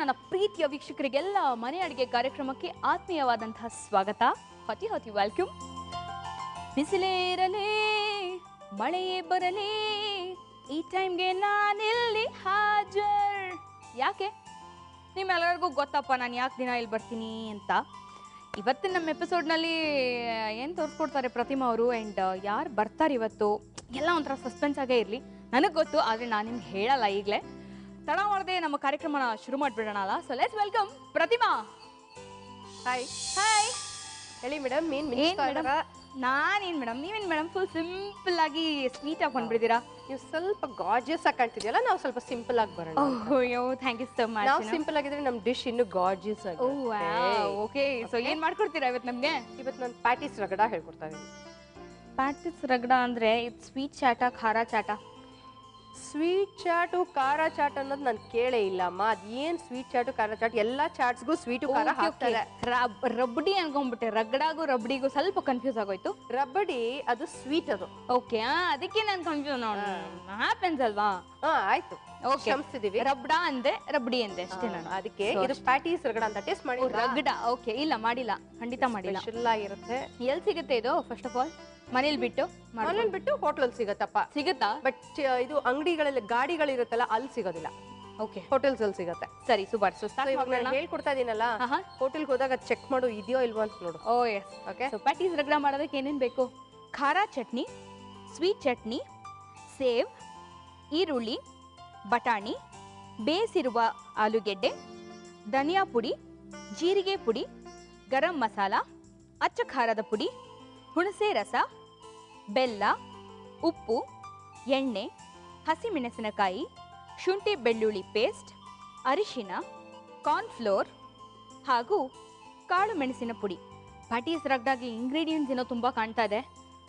ನನ್ನ ಪ್ರೀತಿಯ ವೀಕ್ಷಕರಿಗೆಲ್ಲ ಮನೆ ಅಡುಗೆ ಕಾರ್ಯಕ್ರಮಕ್ಕೆ ಆತ್ಮೀಯವಾದಂತಹ ಸ್ವಾಗತ. ಹೊತಿ ಹೊತಿ ವೆಲ್ಕಮ್. ಬಿಸಿಲೇರಲೇ ಮಳೆಯೇ ಬರಲೇ ಈ ಟೈಮ್ಗೆ ನಾನಿಲ್ಲಿ ಹಾಜರ್. ಯಾಕೆ ನಿಮ್ಮೆಲ್ಲರಿಗೂ ಗೊತ್ತಪ್ಪ ನಾನು ಯಾಕೆ ದಿನ ಇಲ್ಲಿ ಬರ್ತೀನಿ ಅಂತ. ಇವತ್ತಿನ ನಮ್ಮ ಎಪಿಸೋಡ್ನಲ್ಲಿ ಏನು ತೋರಿಸ್ಕೊಡ್ತಾರೆ ಪ್ರತಿಮಾ ಅವರು ಆ್ಯಂಡ್ ಯಾರು ಬರ್ತಾರೆ ಇವತ್ತು ಎಲ್ಲ ಒಂಥರ ಸಸ್ಪೆನ್ಸ್ ಆಗೇ ಇರಲಿ. ನನಗೆ ಗೊತ್ತು, ಆದರೆ ನಾನು ನಿಮ್ಗೆ ಹೇಳಲ್ಲ. ಈಗಲೇ ತಡ ಮಾಡದೆ ನಮ್ಮ ಕಾರ್ಯಕ್ರಮನ ಶುರು ಮಾಡಿಬಿಡೋಣ ಅಲ್ಲ. So let's welcome Pratima. Hi hi. ಹೇಳಿ ಮೇಡಮ್. ನಾನೇನು ಮೇಡಮ್, ನೀವೇನು ಮೇಡಮ್ ಫುಲ್ ಸಿಂಪಲ್ ಆಗಿ ಸ್ವೀಟ್ ಆಗಿ ಬಂದ್ಬಿಟ್ಟಿದ್ದೀರಾ. ನೀವು ಸ್ವಲ್ಪ ಗಾರ್ಜಿಯಸ್ ಆಗಿ ಕಾಣ್ತಿದ್ಯಲ್ಲ, ನಾವು ಸ್ವಲ್ಪ ಸಿಂಪಲ್ ಆಗಿ ಬರೋಣ. ಅಯ್ಯೋ ಥ್ಯಾಂಕ್ ಯು ಸೊ ಮಚ್. ನಾವು ಸಿಂಪಲ್ ಆಗಿದ್ರೆ ನಮ್ಮ ಡಿಶ್ ಇನ್ನು ಗಾರ್ಜಿಯಸ್ ಆಗಿ. ಓಕೆ, ಸೊ ಏನು ಮಾಡ್ಕೊಡ್ತೀರಾ ಇವತ್ತು ನಮಗೆ? ಇವತ್ತು ನಾನು ಪ್ಯಾಟೀಸ್ ರಗಡ ಹೇಳ್ಕೊಡ್ತಾ ಇದ್ದೀನಿ. ಪ್ಯಾಟಿಸ್ ರಗಡ ಅಂದರೆ ಇದು ಸ್ವೀಟ್ ಚಾಟ ಖಾರ ಚಾಟ? ಸ್ವೀಟ್ ಚಾಟು ಖಾರ ಚಾಟ್ ಅನ್ನೋದು ನಾನು ಕೇಳೇ ಇಲ್ಲ ಅಮ್ಮ. ಅದೇನು ಸ್ವೀಟ್ ಚಾಟು ಖಾರ ಚಾಟ್, ಎಲ್ಲ ಚಾಟ್ಸ್ಗೂ ಸ್ವೀಟು ಖಾರ ಹಾಕ್ತಾರೆ. ರಬಡಿ ಅನ್ಕೊಂಡ್ಬಿಟ್ಟೆ, ರಗಡಾಗೂ ರಬಡಿಗೂ ಸ್ವಲ್ಪ ಕನ್ಫ್ಯೂಸ್ ಆಗೋಯ್ತು. ರಬಡಿ ಅದು ಸ್ವೀಟ್ ಅದು. ಓಕೆ, ಅದಕ್ಕೆ ನಾನು ಕನ್ಫ್ಯೂಸ್ ಹ್ಯಾಪನ್ಸ್ ಅಲ್ವಾ? ಆಯ್ತು, ಕ್ಷಮಿಸ್ತಿದೀವಿ. ರಬಡ ಅಂದೆ ರಬಡಿ ಅಂದೆ ಅಷ್ಟೇ ನಾನು. ಅದಕ್ಕೆ ಇದು ಪ್ಯಾಟೀಸ್ ರಗಡ ಅಂತ ಟೇಸ್ಟ್ ಮಾಡಿ. ರಗಡ ಓಕೆ, ಇಲ್ಲ ಮಾಡಿಲ್ಲ, ಖಂಡಿತ ಮಾಡಿಲ್ಲ. ಸ್ಪೆಷಲ್ ಆಗಿರುತ್ತೆ. ಎಲ್ಲಿ ಸಿಗುತ್ತೆ ಇದು? ಫಸ್ಟ್ ಆಫ್ ಆಲ್ ಮನೇಲಿ ಬಿಟ್ಟು ಹೋಟೆಲ್ ಸಿಗತ್ತಪ್ಪ. ಸಿಗುತ್ತಾ? ಬಟ್ ಇದು ಅಂಗಡಿಗಳಲ್ಲಿ ಗಾಡಿಗಳಿರುತ್ತಲ್ಲ ಅಲ್ಲಿ ಸಿಗೋದಿಲ್ಲ. ಓಕೆ, ಹೋಟೆಲ್ಸ್ ಅಲ್ಲಿ ಸಿಗತ್ತೆ. ಸರಿ ಸೂಪರ್. ಸೊ ಇವಾಗ ನಾನು ಹೇಳ್ಕೊಡ್ತಾ ಇದೀನಲ್ಲ, ಹೋಟೆಲ್ಗೆ ಹೋದಾಗ ಚೆಕ್ ಮಾಡು ಇದೆಯೋ ಇಲ್ವೋ ಅಂತ ನೋಡು. ಓ ಎಸ್. ಓಕೆ, ಸೊ ಪ್ಯಾಟೀಸ್ ರಗಡ ಮಾಡೋದಕ್ಕೆ ಏನೇನು ಬೇಕು? ಖಾರ ಚಟ್ನಿ, ಸ್ವೀಟ್ ಚಟ್ನಿ, ಸೇವ್, ಈರುಳ್ಳಿ, ಬಟಾಣಿ, ಬೇಯಿಸಿರುವ ಆಲೂಗೆಡ್ಡೆ, ಧನಿಯಾ ಪುಡಿ, ಜೀರಿಗೆ ಪುಡಿ, ಗರಂ ಮಸಾಲ, ಅಚ್ಚ ಖಾರದ ಪುಡಿ, ಹುಣಸೆ ರಸ, ಬೆಲ್ಲ, ಉಪ್ಪು, ಎಣ್ಣೆ, ಹಸಿಮೆಣಸಿನಕಾಯಿ, ಶುಂಠಿ ಬೆಳ್ಳುಳ್ಳಿ ಪೇಸ್ಟ್, ಅರಿಶಿನ, ಕಾರ್ನ್ಫ್ಲೋರ್ ಹಾಗೂ ಕಾಳು ಮೆಣಸಿನ ಪುಡಿ. ಪ್ಯಾಟೀಸ್ ರಗಡಾಗಿ ಇಂಗ್ರೀಡಿಯೆಂಟ್ಸ್ ಏನೋ ತುಂಬ ಕಾಣ್ತಾ ಇದೆ.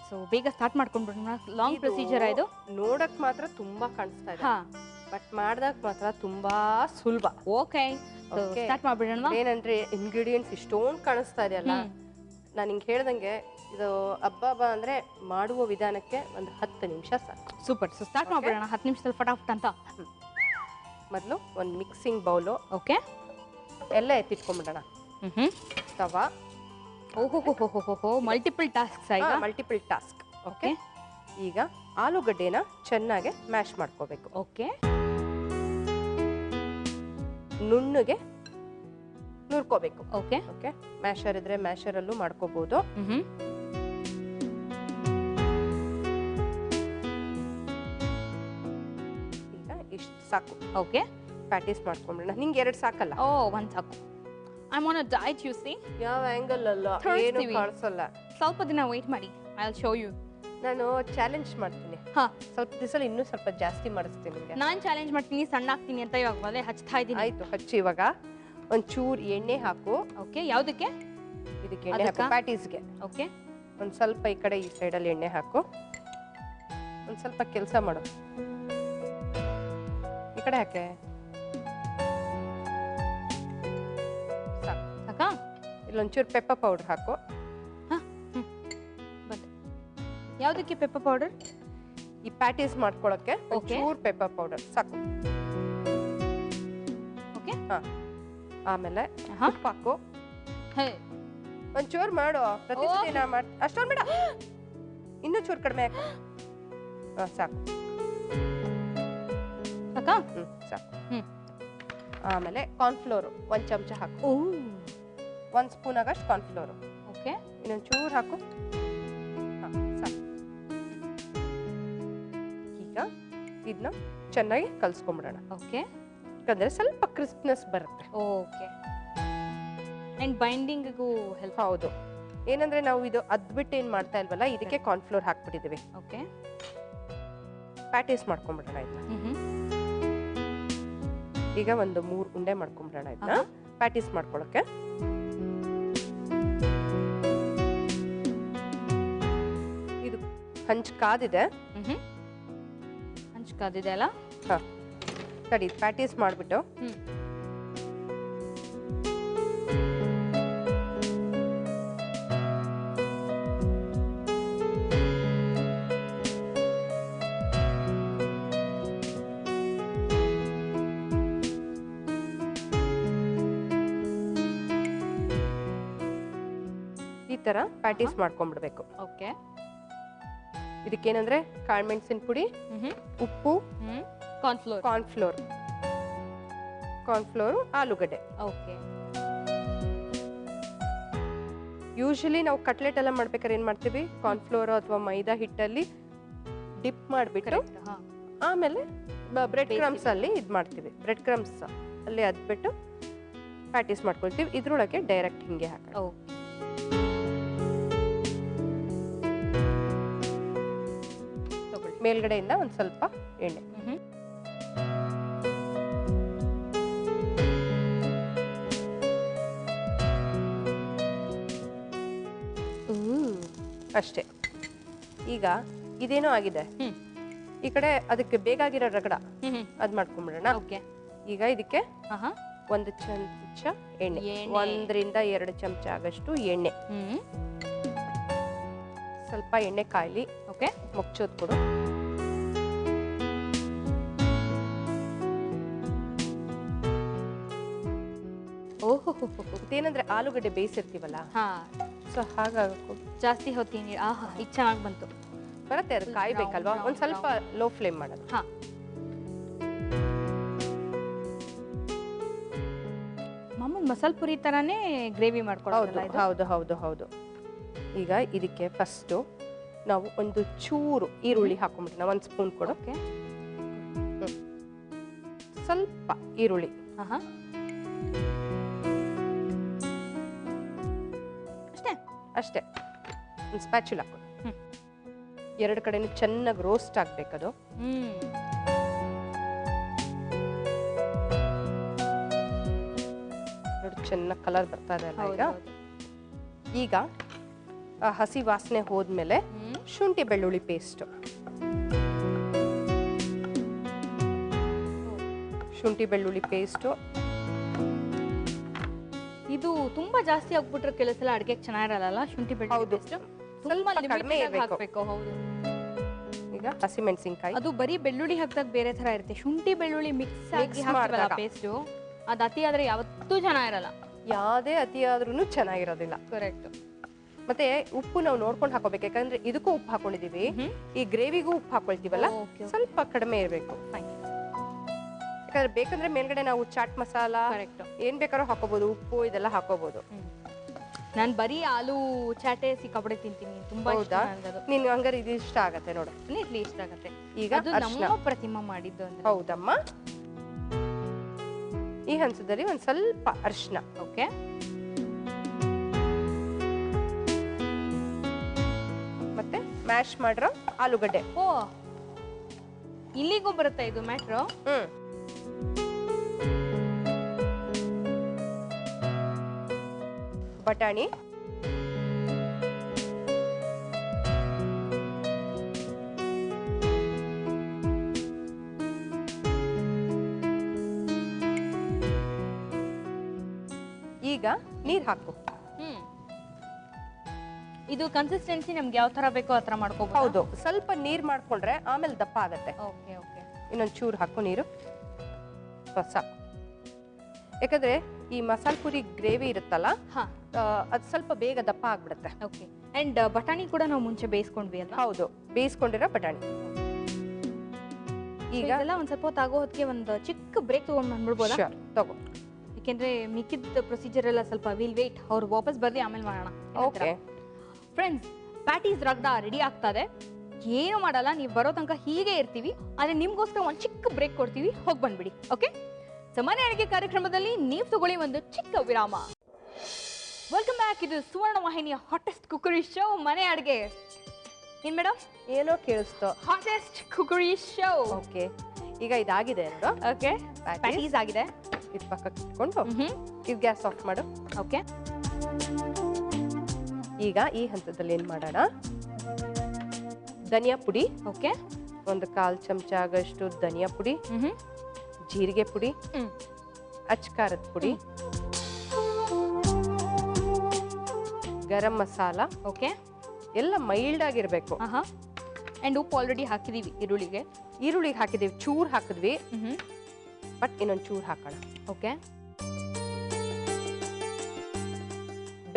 ಸೊ ಬೇಗ ಸ್ಟಾರ್ಟ್ ಮಾಡ್ಕೊಂಡ್ಬಿಡೋಣ. ಲಾಂಗ್ ಪ್ರೊಸೀಜರ್ ಇದು. ನೋಡಕ್ ಮಾತ್ರ ತುಂಬಾ ಕಾಣಿಸ್ತಾ ಇದೆ, ಬಟ್ ಮಾಡ್ದಾಗ ಮಾತ್ರ ತುಂಬಾ ಸುಲಭ. ಓಕೆ, ಸ್ಟಾರ್ಟ್ ಮಾಡ್ಬಿಡೋಣ. ಏನಂದ್ರೆ ಇಂಗ್ರೀಡಿಯೆಂಟ್ಸ್ ಇಷ್ಟೊಂದು ಕಾಣಿಸ್ತಾ ಇದೆಯಲ್ಲ, ನಾನು ಹಿಂಗೆ ಹೇಳ್ದಂಗೆ ಇದು ಹಬ್ಬ ಅಂದ್ರೆ ಮಾಡುವ ವಿಧಾನಕ್ಕೆ ಒಂದು 10 ನಿಮಿಷ ಸಾಕು. ಸೂಪರ್. ಸೊ ಸ್ಟಾರ್ಟ್ ಮಾಡ್ಬಿಡೋಣ 10 ನಿಮಿಷದಲ್ಲಿ ಫಟಾಫಟ್ ಅಂತ. ಮೊದಲು ಒಂದು ಮಿಕ್ಸಿಂಗ್ ಬೌಲು. ಓಕೆ, ಎಲ್ಲ ಎತ್ತಿಟ್ಕೊಂಡ್ಬಿಡೋಣ. ತವಾ. ಓಹೋ, multiple task. Multiple task. Okay, ಈಗ ಆಲೂಗಡ್ಡೆನ ಚೆನ್ನಾಗಿ ಮ್ಯಾಶ್ ಮಾಡ್ಕೋಬೇಕು. ಓಕೆ, ನುಣ್ಣಗೆ ನುರ್ಕೋಬೇಕು. ಓಕೆ ಓಕೆ, ಮ್ಯಾಶರ್ ಇದ್ರೆ ಮ್ಯಾಶರ್ ಅಲ್ಲೂ ಮಾಡ್ಕೋಬಹುದು. ಈಗ ಇಷ್ಟು ಸಾಕು. ಓಕೆ, ಪ್ಯಾಟೀಸ್ ಮಾಡ್ಕೊಂಡ್ಬಿಡೋಣ. ನಿಂಗೆ 2 ಸಾಕಲ್ಲ? ಓ, 1 ಸಾಕು. I am on a diet, you see. ಯಾವ ಆಂಗಲ್ ಅಲ್ಲ, ಏನು ಕಾಣಿಸಲ್ಲ. ಸ್ವಲ್ಪ ದಿನ ವೇಟ್ ಮಾಡಿ, ಐ ವಿಲ್ ಶೋ ಯು. ನಾನು ಚಾಲೆಂಜ್ ಮಾಡ್ತೀನಿ. ಸ್ವಲ್ಪ ದಿವಸದಲ್ಲಿ ಇನ್ನೂ ಸ್ವಲ್ಪ ಜಾಸ್ತಿ ಮಾಡಿಸ್ತೀನಿ ನಿಮಗೆ. ನಾನು ಚಾಲೆಂಜ್ ಮಾಡ್ತೀನಿ, ಸಣ್ಣ ಆಗ್ತೀನಿ ಅಂತ ಇವಾಗ ಒಲೆ ಹಚ್ತಾ ಇದ್ದೀನಿ. ಆಯ್ತು, ಹಚ್ಚಿ. ಇವಾಗ ಒಂಚೂರು ಎಣ್ಣೆ ಹಾಕು. ಓಕೆ, ಯಾವುದಕ್ಕೆ? ಇದಕ್ಕೆ ಎಣ್ಣೆ ಹಾಕು, ಪ್ಯಾಟೀಸ್ಗೆ. ಓಕೆ, ಒಂದು ಸ್ವಲ್ಪ ಈ ಕಡೆ ಈ ಸೈಡಲ್ಲಿ ಎಣ್ಣೆ ಹಾಕು. ಒಂದು ಸ್ವಲ್ಪ ಕೆಲಸ ಮಾಡು, ಈ ಕಡೆ ಹಾಕೆ. ಸಾಕಾ? ಇಲ್ಲೊಂಚೂರು ಪೆಪ್ಪರ್ ಪೌಡರ್ ಹಾಕು. ಯಾವುದಕ್ಕೆ ಪೆಪ್ಪರ್ ಪೌಡರ್? ಈ ಪ್ಯಾಟೀಸ್ ಮಾಡ್ಕೊಳ್ಳೋಕ್ಕೆ ಒಂಚೂರು ಪೆಪ್ಪರ್ ಪೌಡರ್ ಸಾಕು. ಓಕೆ, ಆಮೇಲೆ ಉಪ್ಪು ಹಾಕು. ಒಂಚೂರು ಮಾಡು, ಪ್ರತಿ ಸತಿ ನಾ ಮಾಡಿ ಅಷ್ಟೊಂದು ಬೇಡ, ಇನ್ನೂ ಚೂರು ಕಡಿಮೆ ಹಾಕು. ಸಾಕು ಸಾಕಾ? ಸಾಕು. ಆಮೇಲೆ ಕಾರ್ನ್ಫ್ಲೋರು 1 ಚಮಚ ಹಾಕು. 1 ಸ್ಪೂನ್ ಆಗಷ್ಟು ಕಾರ್ನ್ಫ್ಲೋರು. ಓಕೆ, ಇನ್ನೊಂದು ಚೂರು ಹಾಕು. ಸಾಕು. ಈಗ ಇದನ್ನ ಚೆನ್ನಾಗಿ ಕಲ್ಸ್ಕೊಂಡ್ಬಿಡೋಣ. ಓಕೆ, ಯಾಕಂದ್ರೆ ಸ್ವಲ್ಪ ಕ್ರಿಸ್ಪ್ನೆಸ್ ಬರುತ್ತೆ. ಓಕೆ, ಅಂಡ್ ಬೈಂಡಿಂಗ್ಗೂ ಹೆಲ್ಪ್. ಹೌದು, ಏನಂದ್ರೆ ನಾವು ಇದು ಅದ್ಬಿಟ್ಟು ಏನು ಮಾಡ್ತಾ ಇಲ್ವಲ್ಲ, ಇದಕ್ಕೆ ಕಾರ್ನ್ಫ್ಲೋರ್ ಹಾಕ್ಬಿಟ್ಟಿದ್ದೀವಿ. ಓಕೆ, ಪ್ಯಾಟೀಸ್ ಮಾಡ್ಕೊಂಡ್ಬಿಡೋಣ ಇದನ್ನ. ಈಗ ಒಂದು 3 ಉಂಡೆ ಮಾಡ್ಕೊಂಡ್ಬಿಡೋಣ ಇದನ್ನ ಪ್ಯಾಟೀಸ್ ಮಾಡ್ಕೊಳಕ್ಕೆ. ಇದು ಹಂಚ್ ಕಾದಿದೆ. ಹಂಚ್ ಕಾದಿದೆ ಅಲ್ಲ? ಸರಿ, ಪ್ಯಾಟೀಸ್ ಮಾಡ್ಬಿಟ್ಟು ತರ ಪ್ಯಾಟೀಸ್ ಮಾಡ್ಕೊಂಡ್ಬಿಡ್ಬೇಕು. ಓಕೆ. ಇದಕ್ಕೇನಂದ್ರೆ ಕಾಳುಮೆಣಸಿನ ಪುಡಿ, ಉಪ್ಪು, ಕಾರ್ನ್ಫ್ಲೋರ್, ಆಲೂಗಡ್ಡೆ. ಓಕೆ. ಯೂಶಲಿ ನಾವು ಕಟ್ಲೆಟ್ ಎಲ್ಲ ಮಾಡ್ಬೇಕಾದ್ರೆ ಏನ್ ಮಾಡ್ತೀವಿ, ಕಾರ್ನ್ಫ್ಲೋರ್ ಅಥವಾ ಮೈದಾ ಹಿಟ್ಟಲ್ಲಿ ಡಿಪ್ ಮಾಡಿಬಿಟ್ಟು ಆಮೇಲೆ ಬ್ರೆಡ್ ಕ್ರಮ್ಸ್ ಅಲ್ಲಿ ಇದ್ ಮಾಡ್ತೀವಿ. ಬ್ರೆಡ್ ಕ್ರಮ್ಸ್ ಅಲ್ಲಿ ಅದ್ಬಿಟ್ಟು ಪ್ಯಾಟೀಸ್ ಮಾಡ್ಕೊಳ್ತೀವಿ. ಇದ್ರೊಳಗೆ ಡೈರೆಕ್ಟ್ ಹಿಂಗೆ ಹಾಕೋದು. ಮೇಲ್ಗಡೆಯಿಂದ ಒಂದ್ ಸ್ವಲ್ಪ ಎಣ್ಣೆ. ಅಷ್ಟೇ. ಈಗ ಇದೇನೋ ಆಗಿದೆ, ಈ ಕಡೆ ಅದಕ್ಕೆ ಬೇಕಾಗಿರೋ ರಗಡ ಅದ್ ಮಾಡ್ಕೊಂಡ್ಬಿಡೋಣ. ಈಗ ಇದಕ್ಕೆ 1 ಚಮಚ ಎಣ್ಣೆ, 1 ರಿಂದ 2 ಚಮಚ ಆಗಷ್ಟು ಎಣ್ಣೆ. ಸ್ವಲ್ಪ ಎಣ್ಣೆ ಕಾಯ್ಲಿ. ಓಕೆ, ಮುಚ್ಚೋದ್ ಕೊಡು. ಓಹೋ, ಇದೇನಂದ್ರೆ ಆಲೂಗಡ್ಡೆ ಬೇಯಿಸಿರ್ತೀವಲ್ಲ, ಸೊ ಹಾಗಾಗಿ ಜಾಸ್ತಿ ಹೊತ್ತೀನಿ. ಆಹಾ, ಈಗ ಚೆನ್ನಾಗಿ ಬಂತು. ಬರುತ್ತೆ, ಅದು ಕಾಯ್ಬೇಕಲ್ವಾ. ಒಂದ್ ಸ್ವಲ್ಪ ಲೋ ಫ್ಲೇಮ್ ಮಾಡೋದು. ಮಾಮೂಲಿ ಮಸಾಲೆ ಪುರಿ ತರಾನೇ ಗ್ರೇವಿ ಮಾಡ್ಕೊಳ್ಳೋದು. ಹೌದು ಹೌದು ಹೌದು. ಈಗ ಇದಕ್ಕೆ ಫಸ್ಟ್ ನಾವು ಒಂದು ಚೂರು ಈರುಳ್ಳಿ ಹಾಕೊಂಡ್ಬಿಟ್ಟು, 1 ಸ್ಪೂನ್ ಕೊಡು. ಸ್ವಲ್ಪ ಈರುಳ್ಳಿ, ಅಷ್ಟೇ. ಒಂದು ಸ್ಪ್ಯಾಚುಲ ಹಾಕೋದು. 2 ಕಡೆನೂ ಚೆನ್ನಾಗಿ ರೋಸ್ಟ್ ಆಗ್ಬೇಕದು. ನೋಡಿ ಚೆನ್ನಾಗಿ ಕಲರ್ ಬರ್ತಾ ಇದೆ ಅಲ್ಲ. ಈಗ ಹಸಿ ವಾಸನೆ ಹೋದ್ಮೇಲೆ ಶುಂಠಿ ಬೆಳ್ಳುಳ್ಳಿ ಪೇಸ್ಟ್, ಇದು ತುಂಬಾ ಜಾಸ್ತಿ ಆಗ್ಬಿಟ್ರೆ ಕೆಲಸ ಎಲ್ಲ ಅಡಿಗೆ ಚೆನ್ನಾಗಿರಲ್ಲ. ಶುಂಠಿ ಬೆಳ್ಳುಳ್ಳಿ ಪೇಸ್ಟ್ ಸ್ವಲ್ಪ ಕಡಿಮೆ ಹಾಕಬೇಕು. ಹೌದು. ಈಗ ಹಸಿಮೆಣಸಿನಕಾಯಿ, ಅದು ಬರೀ ಬೆಳ್ಳುಳ್ಳಿ ಹಾಕಿದಾಗ ಬೇರೆ ತರ ಇರುತ್ತೆ. ಶುಂಠಿ ಬೆಳ್ಳುಳ್ಳಿ ಮಿಕ್ಸ್ ಆಗಿ ಹಾಕ್ತೀವಲ್ಲ ಪೇಸ್ಟ್, ಅದು ಅತಿ ಆದ್ರೆ ಯಾವತ್ತೂ ಚೆನ್ನಾಗಿರಲ್ಲ. ಯಾವುದೇ ಅತಿ ಆದ್ರೂ ಚೆನ್ನಾಗಿರೋದಿಲ್ಲ. ಕರೆಕ್ಟ್. ಮತ್ತೆ ಉಪ್ಪು ನಾವು ನೋಡ್ಕೊಂಡು ಹಾಕೋಬೇಕು, ಯಾಕಂದ್ರೆ ಇದಕ್ಕೂ ಉಪ್ಪು ಹಾಕೊಂಡಿದೀವಿ, ಈ ಗ್ರೇವಿಗೂ ಉಪ್ಪು ಹಾಕೊಳ್ತೀವಲ್ಲ, ಸ್ವಲ್ಪ ಕಡಿಮೆ ಇರಬೇಕು. ಯಾಕಂದ್ರೆ ಬೇಕಂದ್ರೆ ಮೇಲ್ಗಡೆ ನಾವು ಚಾಟ್ ಮಸಾಲ ಏನ್ ಬೇಕಾದ್ರೂ ಹಾಕೋಬಹುದು, ಉಪ್ಪು ಇದೆಲ್ಲ ಹಾಕೋಬಹುದು. ನಾನು ಬರೀ ಆಲೂ ಚಾಟೆ ಸಿಕ್ಕಾಪಡೆ ತಿಂತೀನಿ, ತುಂಬಾ ಇಷ್ಟ ನನಗದು. ನಿನ್ ಹಂಗಾರೆ ಇದು ಇಷ್ಟ ಆಗತ್ತೆ ನೋಡು. ಇಡ್ಲಿ ಇಷ್ಟ ಆಗತ್ತೆ. ಈಗ ನಮ್ಮ ಪ್ರತಿಮಾ ಮಾಡಿದ್ದು ಅಂದ್ರೆ. ಹೌದಮ್ಮ. ಈ ಹಂತದಲ್ಲಿ ಒಂದ್ ಸ್ವಲ್ಪ ಅರಿಶಿನ. ಓಕೆ. ಮತ್ತೆ ಮ್ಯಾಶ್ ಮಾಡಿರೋ ಆಲೂಗಡ್ಡೆ. ಓ, ಇಲ್ಲಿಗೂ ಬರುತ್ತೆ ಇದು ಮ್ಯಾಟ್ರು. ಬಟಾಣಿ, ಈಗ ನೀರ್ ಹಾಕು. ಇದು ಕನ್ಸಿಸ್ಟೆನ್ಸಿ ನಮ್ಗೆ ಯಾವ ತರ ಬೇಕೋ ಆ ತರ ಮಾಡ್ಕೋಬಹುದು. ಹೌದು, ಸ್ವಲ್ಪ ನೀರ್ ಮಾಡ್ಕೊಂಡ್ರೆ ಆಮೇಲೆ ದಪ್ಪ ಆಗತ್ತೆ. Okay okay. ಇನ್ನೊಂದ್ ಚೂರು ಹಾಕು ನೀರು. ಹೊಸ, ಯಾಕಂದ್ರೆ ಈ ಮಸಾಲೆ ಪುರಿ ಗ್ರೇವಿ ಇರುತ್ತಲ್ಲ, ಅದು ಸ್ವಲ್ಪ ಬೇಗ ದಪ್ಪ ಆಗ್ಬಿಡುತ್ತೆ. ಓಕೆ. ಅಂಡ್ ಬಟಾಣಿ ಕೂಡ ನಾವು ಮುಂಚೆ ಬೇಯಿಸ್ಕೊಂಡ್ವಿ ಅಲ್ವಾ? ಹೌದು, ಬೇಯಿಸ್ಕೊಂಡಿರೋ ಬಟಾಣಿ. ಈಗ ಎಲ್ಲ ಒಂದ್ ಸ್ವಲ್ಪ ಹೊತ್ತು ಆಗೋ ಹೊತ್ತಿಗೆ ಒಂದು ಚಿಕ್ಕ ಬ್ರೇಕ್ ತಗೊಂಡ್ ಬಂದ್ಬಿಡ್ಬೋದಾ? ತಗೋ. ಯಾಕೆಂದ್ರೆ ಮಿಕ್ಕಿದ ಪ್ರೊಸೀಜರ್ ಎಲ್ಲ ಸ್ವಲ್ಪ ವಿಲ್ ವೇಟ್, ಅವ್ರು ವಾಪಸ್ ಬರ್ಲಿ ಆಮೇಲೆ ಮಾಡೋಣ. ಓಕೆ ಫ್ರೆಂಡ್ಸ್, ಪ್ಯಾಟೀಸ್ ರಗ್ಡ ರೆಡಿ ಆಗ್ತಾ ಇದೆ. ಏನು ಮಾಡಲ್ಲ, ನೀವು ಬರೋ ತನಕ ಹೀಗೆ ಇರ್ತೀವಿ. ಆದ್ರೆ ನಿಮ್ಗೋಸ್ಕರ ಒಂದು ಚಿಕ್ಕ ಬ್ರೇಕ್ ಕೊಡ್ತೀವಿ, ಹೋಗಿ ಬಂದ್ಬಿಡಿ. ಓಕೆ. ಸೊ ಮನೆ ಅಡುಗೆ ಕಾರ್ಯಕ್ರಮದಲ್ಲಿ ನೀವು ತಗೊಳ್ಳಿ ಒಂದು ಚಿಕ್ಕ ವಿರಾಮ. Welcome back. ಇದು ಸುವರ್ಣ ವಾಹಿನಿಯ ಹಾಟೆಸ್ಟ್ ಕುಕರಿ ಶೋ ಮನೆ ಅಡುಗೆ. ಏನ್ ಮೇಡಮ್? ಏನೋ ಕೇಳಿಸ್ತು. Hottest cookery show. ಓಕೆ, ಈಗ ಇದಾಗಿದೆ ನೋಡು. ಓಕೆ, ಪ್ಯಾಟೀಸ್ ಆಗಿದೆ. ಇದು ಪಕ್ಕಕ್ಕೆ ಇಟ್ಕೊಂಡು ಇದು ಗ್ಯಾಸ್ ಆಫ್ ಮಾಡು. ಓಕೆ. ಈಗ ಈ ಹಂತದಲ್ಲಿ ಏನ್ ಮಾಡೋಣ, ಧನಿಯಾ ಪುಡಿ. ಓಕೆ. ಒಂದು 1/4 ಚಮಚ ಆಗಷ್ಟು ಧನಿಯಾ ಪುಡಿ, ಜೀರಿಗೆ ಪುಡಿ, ಅಚ್ಕಾರದ ಪುಡಿ, ಗರಂ ಮಸಾಲ. ಓಕೆ. ಎಲ್ಲ ಮೈಲ್ಡ್ ಆಗಿರ್ಬೇಕು. ಅಂಡ್ ಉಪ್ಪು ಆಲ್ರೆಡಿ ಹಾಕಿದೀವಿ. ಈರುಳ್ಳಿಗೆ ಹಾಕಿದೀವಿ, ಚೂರ್ ಹಾಕಿದ್ವಿ, ಬಟ್ ಇನ್ನೊಂದು ಚೂರ್ ಹಾಕೋಣ. ಓಕೆ.